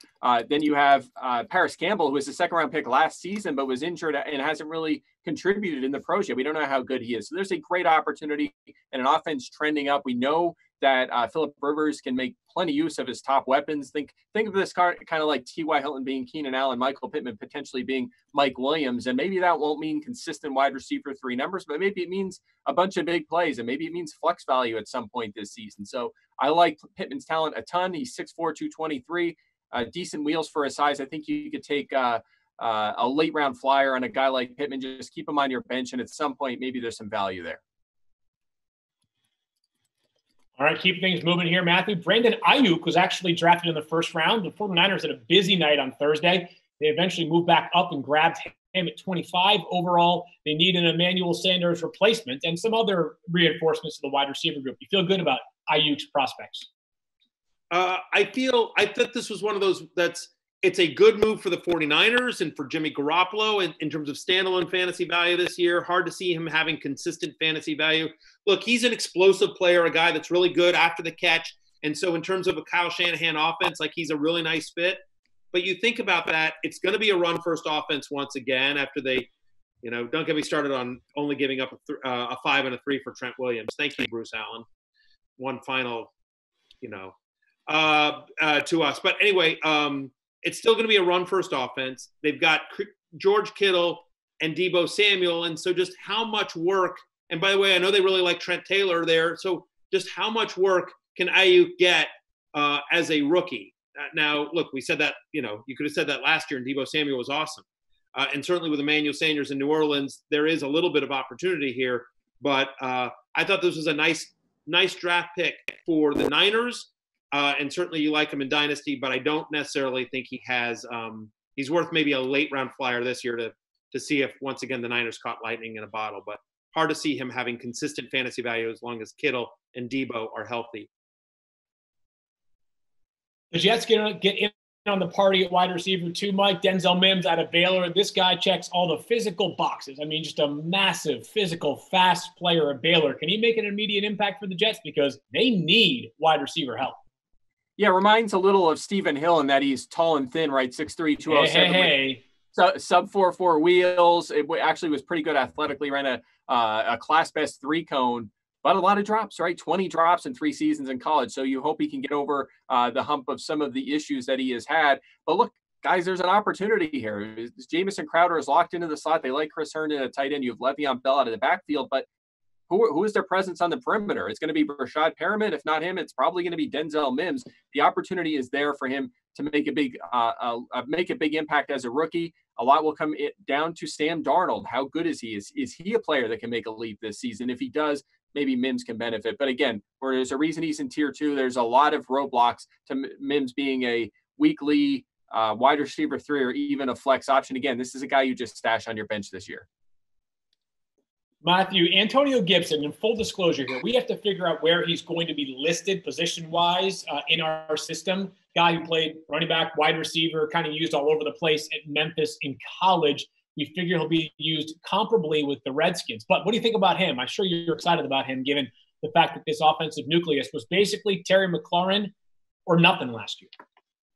Then you have Paris Campbell, who was a second-round pick last season but was injured and hasn't really contributed in the pros yet. We don't know how good he is. So there's a great opportunity and an offense trending up. We know that Phillip Rivers can make plenty use of his top weapons. Think of this kind of like T.Y. Hilton being Keenan Allen, Michael Pittman potentially being Mike Williams. And maybe that won't mean consistent wide receiver 3 numbers, but maybe it means a bunch of big plays, and maybe it means flex value at some point this season. So I like Pittman's talent a ton. He's 6'4", 223, decent wheels for his size. I think you could take a late round flyer on a guy like Pittman. Just keep him on your bench, and at some point, maybe there's some value there. All right, keep things moving here, Matthew. Brandon Ayuk was actually drafted in the first round. The 49ers had a busy night on Thursday. They eventually moved back up and grabbed him at 25 overall. They need an Emmanuel Sanders replacement and some other reinforcements to the wide receiver group. You feel good about Ayuk's prospects? I thought this was one of those it's a good move for the 49ers and for Jimmy Garoppolo in terms of standalone fantasy value this year. Hard to see him having consistent fantasy value. Look, he's an explosive player, a guy that's really good after the catch. And so in terms of a Kyle Shanahan offense, like, he's a really nice fit. But you think about that, it's going to be a run-first offense once again after they, don't get me started on only giving up a 5 and a 3 for Trent Williams. Thank you, Bruce Allen. One final, to us. But anyway, it's still going to be a run-first offense. They've got George Kittle and Deebo Samuel, and so just how much work – and by the way, I know they really like Trent Taylor there. So just how much work can Ayuk get as a rookie? Now, look, we said that – you could have said that last year, and Deebo Samuel was awesome. And certainly with Emmanuel Sanders in New Orleans, there is a little bit of opportunity here. But I thought this was a nice draft pick for the Niners. and certainly you like him in Dynasty, but I don't necessarily think he has he's worth maybe a late round flyer this year to see if, once again, the Niners caught lightning in a bottle. But hard to see him having consistent fantasy value as long as Kittle and Debo are healthy. The Jets get in on the party at wide receiver too, Mike. Denzel Mims out of Baylor. This guy checks all the physical boxes. I mean, just a massive, physical, fast player at Baylor. Can he make an immediate impact for the Jets? Because they need wide receiver help. Yeah, reminds a little of Stephen Hill in that he's tall and thin, right? 6'3", 207. Hey. Sub 4.4 wheels. It actually was pretty good athletically. Ran a class best 3-cone, but a lot of drops, right? 20 drops in 3 seasons in college. So you hope he can get over the hump of some of the issues that he has had. But look, guys, there's an opportunity here. Jamison Crowder is locked into the slot. They like Chris Herndon at tight end. You have Le'Veon Bell out of the backfield, but who is their presence on the perimeter? It's going to be Rashad Perriman. If not him, it's probably going to be Denzel Mims. The opportunity is there for him to make a big impact as a rookie. A lot will come down to Sam Darnold. How good is he? Is he a player that can make a leap this season? If he does, maybe Mims can benefit. But again, there's a reason he's in tier 2. There's a lot of roadblocks to Mims being a weekly wide receiver 3 or even a flex option. Again, this is a guy you just stash on your bench this year. Matthew, Antonio Gibson, in full disclosure here, we have to figure out where he's going to be listed position-wise in our system. Guy who played running back, wide receiver, kind of used all over the place at Memphis in college. We figure he'll be used comparably with the Redskins. But what do you think about him? I'm sure you're excited about him, given the fact that this offensive nucleus was basically Terry McLaurin or nothing last year.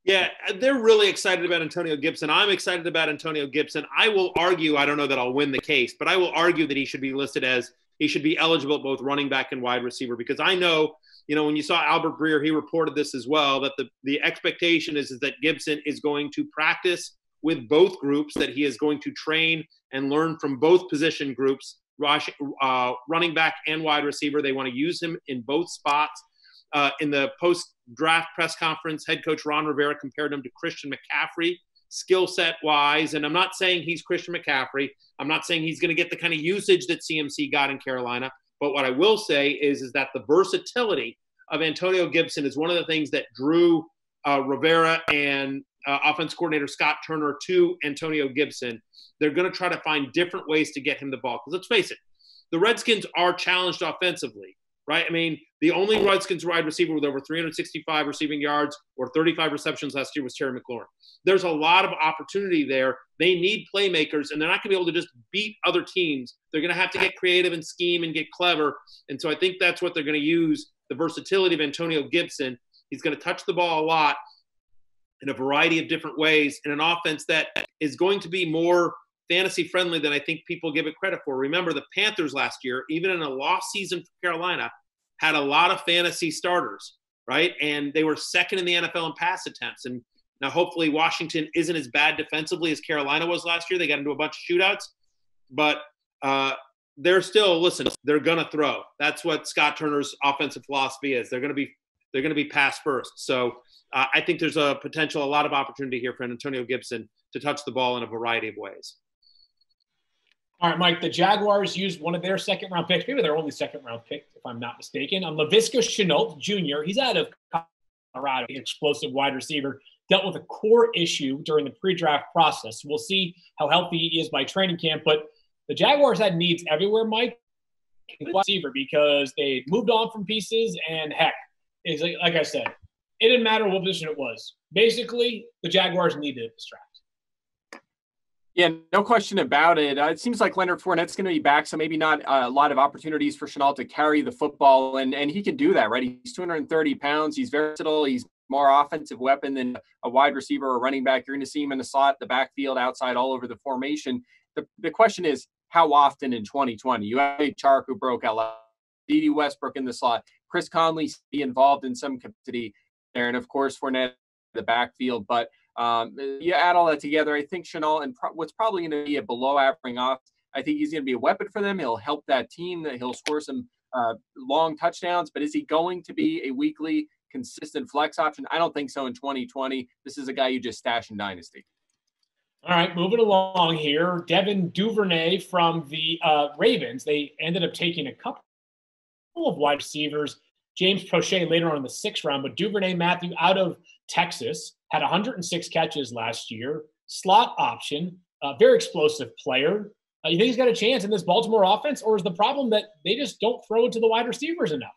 Yeah, they're really excited about Antonio Gibson. I'm excited about Antonio Gibson. I will argue, I don't know that I'll win the case, but I will argue that he should be listed as he should be eligible at both running back and wide receiver, because I know, when you saw Albert Breer, he reported this as well, that the expectation is that Gibson is going to practice with both groups, that he is going to train and learn from both position groups, running back and wide receiver. They want to use him in both spots. In the post-draft press conference, head coach Ron Rivera compared him to Christian McCaffrey, skill set wise. And I'm not saying he's Christian McCaffrey. I'm not saying he's going to get the kind of usage that CMC got in Carolina. But what I will say is that the versatility of Antonio Gibson is one of the things that drew Rivera and offense coordinator Scott Turner to Antonio Gibson. They're going to try to find different ways to get him the ball. Because let's face it, the Redskins are challenged offensively. Right? I mean, the only Redskins wide receiver with over 365 receiving yards or 35 receptions last year was Terry McLaurin. There's a lot of opportunity there. They need playmakers, and they're not going to be able to just beat other teams. They're going to have to get creative and scheme and get clever. And so I think that's what they're going to use, the versatility of Antonio Gibson. He's going to touch the ball a lot in a variety of different ways in an offense that is going to be more fantasy friendly than I think people give it credit for. Remember, the Panthers last year, even in a lost season for Carolina, had a lot of fantasy starters, right? And they were second in the NFL in pass attempts. And now hopefully Washington isn't as bad defensively as Carolina was last year. They got into a bunch of shootouts, but they're still, listen, they're going to throw. That's what Scott Turner's offensive philosophy is. They're going to be pass first. So I think there's a lot of opportunity here for Antonio Gibson to touch the ball in a variety of ways. All right, Mike, the Jaguars used one of their second-round picks, maybe their only second-round pick, if I'm not mistaken, on Laviska Shenault Jr. He's out of Colorado, an explosive wide receiver, dealt with a core issue during the pre-draft process. We'll see how healthy he is by training camp, but the Jaguars had needs everywhere, Mike, receiver, because they moved on from pieces, and heck, it's like I said, it didn't matter what position it was. Basically, the Jaguars needed this draft. Yeah, no question about it. It seems like Leonard Fournette's going to be back, so maybe not a lot of opportunities for Shenault to carry the football, and he can do that, right? He's 230 pounds. He's versatile. He's more offensive weapon than a wide receiver or running back. You're going to see him in the slot, the backfield, outside, all over the formation. The question is, how often in 2020? You have Chark who broke out, D.D. Westbrook in the slot, Chris Conley be involved in some capacity there, and of course Fournette the backfield, but you add all that together, I think Shenault and what's probably going to be a below average off. I think he's going to be a weapon for them. He'll help that team. That he'll score some long touchdowns. But is he going to be a weekly consistent flex option? I don't think so in 2020. This is a guy you just stash in Dynasty. All right, moving along here. Devin Duvernay from the Ravens. They ended up taking a couple of wide receivers James Prochet later on in the 6th round. But Duvernay Matthew out of Texas had 106 catches last year. Slot option, very explosive player. You think he's got a chance in this Baltimore offense, or is the problem that they just don't throw it to the wide receivers enough?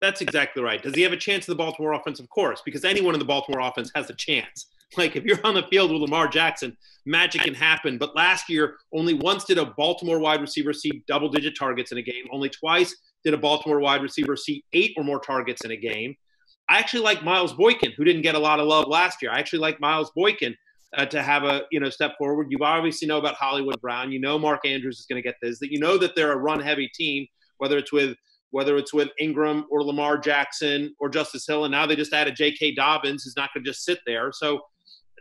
That's exactly right. Does he have a chance in the Baltimore offense? Of course, because anyone in the Baltimore offense has a chance. Like if you're on the field with Lamar Jackson, magic can happen. But last year, only once did a Baltimore wide receiver see double-digit targets in a game. Only twice did a Baltimore wide receiver see 8 or more targets in a game. I actually like Miles Boykin, who didn't get a lot of love last year. I actually like Miles Boykin to have a step forward. You obviously know about Hollywood Brown. You know Mark Andrews is going to get this. That you know that they're a run-heavy team, whether it's with Ingram or Lamar Jackson or Justice Hill, and now they just added J.K. Dobbins, who's not going to just sit there. So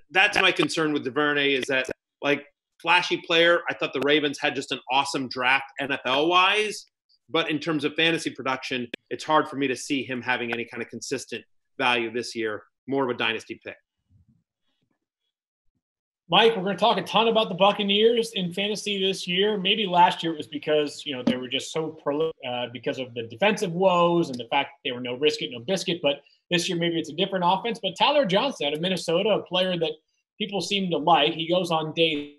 that's my concern with Duvernay is that, like, flashy player. I thought the Ravens had just an awesome draft NFL-wise, but in terms of fantasy production, it's hard for me to see him having any kind of consistent value this year, more of a dynasty pick. Mike, we're going to talk a ton about the Buccaneers in fantasy this year. Maybe last year it was because, they were just so because of the defensive woes and the fact that they were no risk it, no biscuit. But this year, maybe it's a different offense. But Tyler Johnson out of Minnesota, a player that people seem to like. He goes on day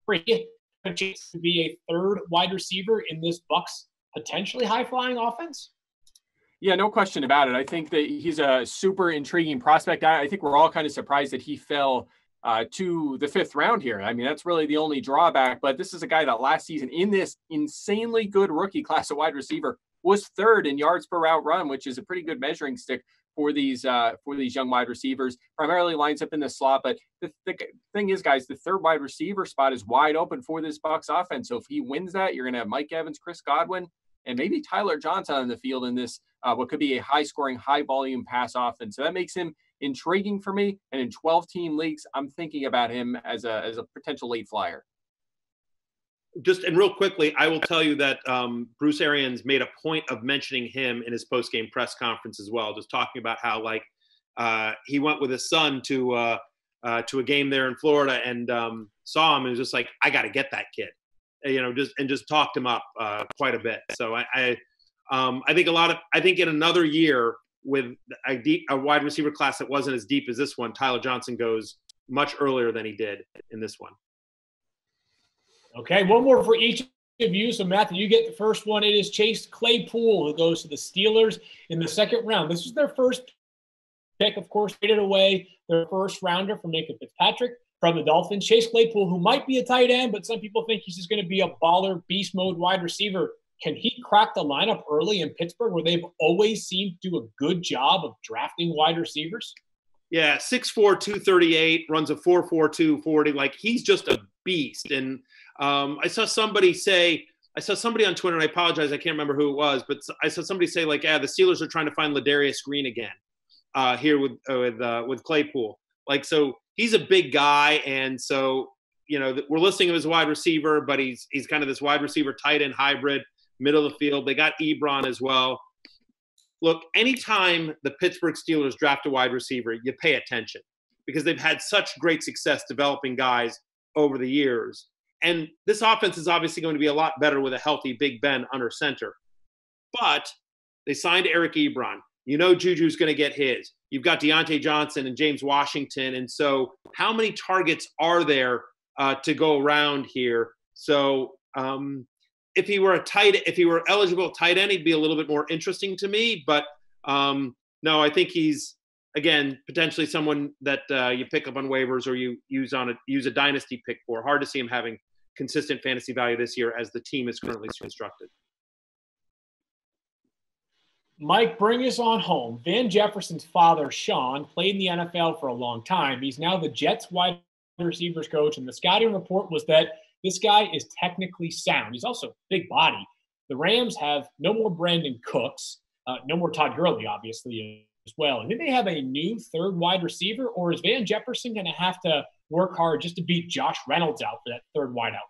3, a chance to be a 3rd wide receiver in this Bucs potentially high-flying offense. Yeah, no question about it. I think that he's a super intriguing prospect. I think we're all kind of surprised that he fell to the 5th round here. I mean, that's really the only drawback, but this is a guy that last season in this insanely good rookie class of wide receiver was 3rd in yards per route run, which is a pretty good measuring stick for these young wide receivers. Primarily lines up in the slot, but the thing is, guys, the 3rd wide receiver spot is wide open for this Bucs offense. So if he wins that, you're going to have Mike Evans, Chris Godwin, and maybe Tyler Johnson on the field in this what could be a high-scoring, high-volume pass offense. So that makes him intriguing for me. And in 12-team leagues, I'm thinking about him as a potential late flyer. And real quickly, I will tell you that Bruce Arians made a point of mentioning him in his post-game press conference as well, just talking about how he went with his son to a game there in Florida and saw him and was just like, I got to get that kid, just talked him up quite a bit. So I think in another year with a wide receiver class that wasn't as deep as this one, Tyler Johnson goes much earlier than he did in this one. Okay, one more for each of you. So, Matthew, you get the first one. It is Chase Claypool, who goes to the Steelers in the 2nd round. This is their first pick, of course, traded away their 1st rounder from Nathan Fitzpatrick from the Dolphins. Chase Claypool, who might be a tight end, but some people think he's just going to be a baller, beast mode wide receiver. Can he crack the lineup early in Pittsburgh, where they've always seemed to do a good job of drafting wide receivers? Yeah, 6'4", 238, runs a 4.4, 240. Like, he's just a beast. And I saw somebody on Twitter, and I apologize, I can't remember who it was, but I saw somebody say, the Steelers are trying to find Ladarius Green again here with Claypool. So he's a big guy, and so we're listing him as a wide receiver, but he's kind of this wide receiver tight end hybrid, middle of the field. They got Ebron as well. Look, anytime the Pittsburgh Steelers draft a wide receiver, you pay attention because they've had such great success developing guys over the years. And this offense is obviously going to be a lot better with a healthy Big Ben under center. But they signed Eric Ebron. Juju's going to get his. You've got Deontay Johnson and James Washington. And so how many targets are there to go around here? So if he were eligible tight end, he'd be a little bit more interesting to me. But no, I think he's, again, potentially someone that you pick up on waivers or you use a dynasty pick for. Hard to see him having consistent fantasy value this year as the team is currently constructed. Mike, bring us on home. Van Jefferson's father, Sean, played in the NFL for a long time. He's now the Jets wide receivers coach, and the scouting report was that this guy is technically sound. He's also big body. The Rams have no more Brandon Cooks, no more Todd Gurley, obviously, as well. And then they have a new 3rd wide receiver, or is Van Jefferson going to have to work hard just to beat Josh Reynolds out for that 3rd wideout role?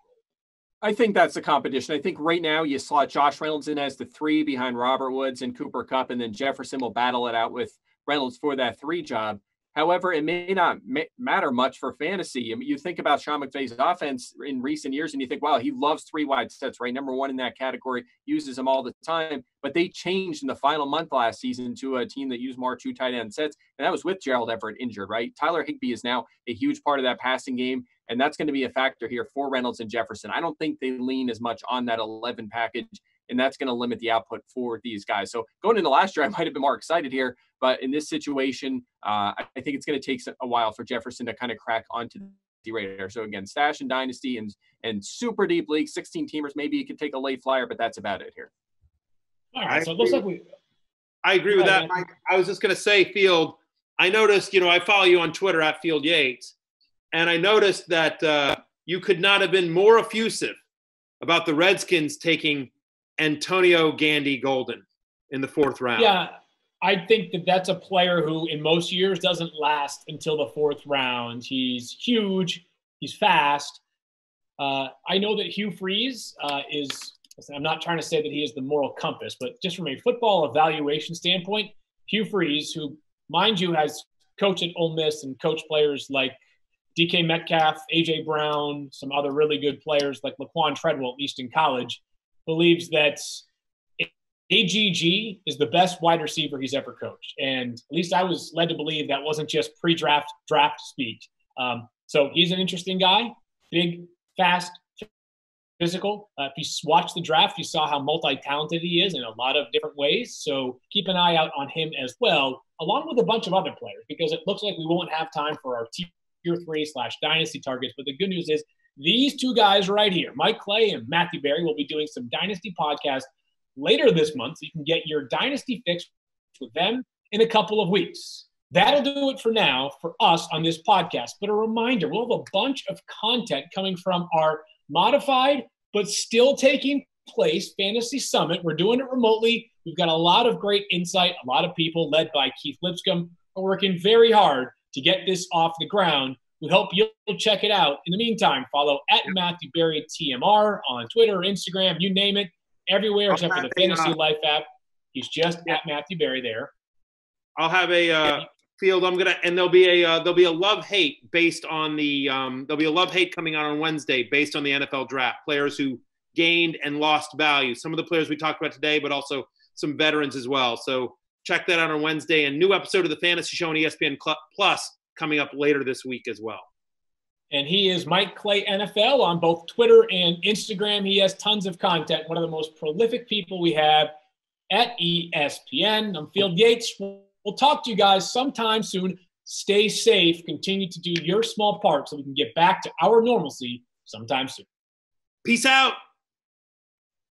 I think that's the competition. I think right now you slot Josh Reynolds in as the 3 behind Robert Woods and Cooper Kupp, and then Jefferson will battle it out with Reynolds for that 3 job. However, it may not matter much for fantasy. I mean, you think about Sean McVay's offense in recent years and you think, wow, he loves 3 wide sets, right? Number one in that category, uses them all the time. But they changed in the final month last season to a team that used more 2 tight end sets. And that was with Gerald Everett injured, right? Tyler Higbee is now a huge part of that passing game. And that's going to be a factor here for Reynolds and Jefferson. I don't think they lean as much on that 11 package, and that's going to limit the output for these guys. So going into last year, I might have been more excited here, but in this situation, I think it's going to take a while for Jefferson to kind of crack onto the radar. So again, stash and dynasty and super deep league, 16 teamers, maybe you could take a late flyer, but that's about it here. All right, so it looks like I agree with that, Mike. I was just going to say, Field, I noticed, I follow you on Twitter at Field Yates, and I noticed that you could not have been more effusive about the Redskins taking Antonio Gandy Golden in the 4th round. Yeah, I think that's a player who in most years doesn't last until the 4th round. He's huge. He's fast. I know that Hugh Freeze is – I'm not trying to say that he is the moral compass, but just from a football evaluation standpoint, Hugh Freeze, who, mind you, has coached at Ole Miss and coached players like DK Metcalf, A.J. Brown, some other really good players like Laquan Treadwell, at least in college, believes that AGG is the best wide receiver he's ever coached. And at least I was led to believe that wasn't just pre-draft draft speak. So he's an interesting guy, big, fast, physical. If you watch the draft, you saw how multi-talented he is in a lot of different ways. So keep an eye out on him as well, along with a bunch of other players, because it looks like we won't have time for our Tier 3/Dynasty targets. But the good news is these 2 guys right here, Mike Clay and Matthew Berry, will be doing some Dynasty podcasts later this month. So you can get your Dynasty fix with them in a couple of weeks. That'll do it for now for us on this podcast. But a reminder, we'll have a bunch of content coming from our modified but still taking place Fantasy Summit. We're doing it remotely. We've got a lot of great insight, a lot of people led by Keith Lipscomb are working very hard to get this off the ground. We hope you'll check it out. In the meantime, follow at Matthew Berry TMR on Twitter or Instagram, you name it, everywhere except for the Fantasy Life app. He's just at Matthew Berry there. I'll have a Field. And there'll be a love-hate based on there'll be a love-hate coming out on Wednesday based on the NFL draft. Players who gained and lost value. Some of the players we talked about today, but also some veterans as well. So check that out on Wednesday. A new episode of the Fantasy Show on ESPN Plus coming up later this week as well. And he is Mike Clay NFL on both Twitter and Instagram. He has tons of content, one of the most prolific people we have at ESPN. I'm Field Yates. We'll talk to you guys sometime soon. Stay safe. Continue to do your small part so we can get back to our normalcy sometime soon. Peace out.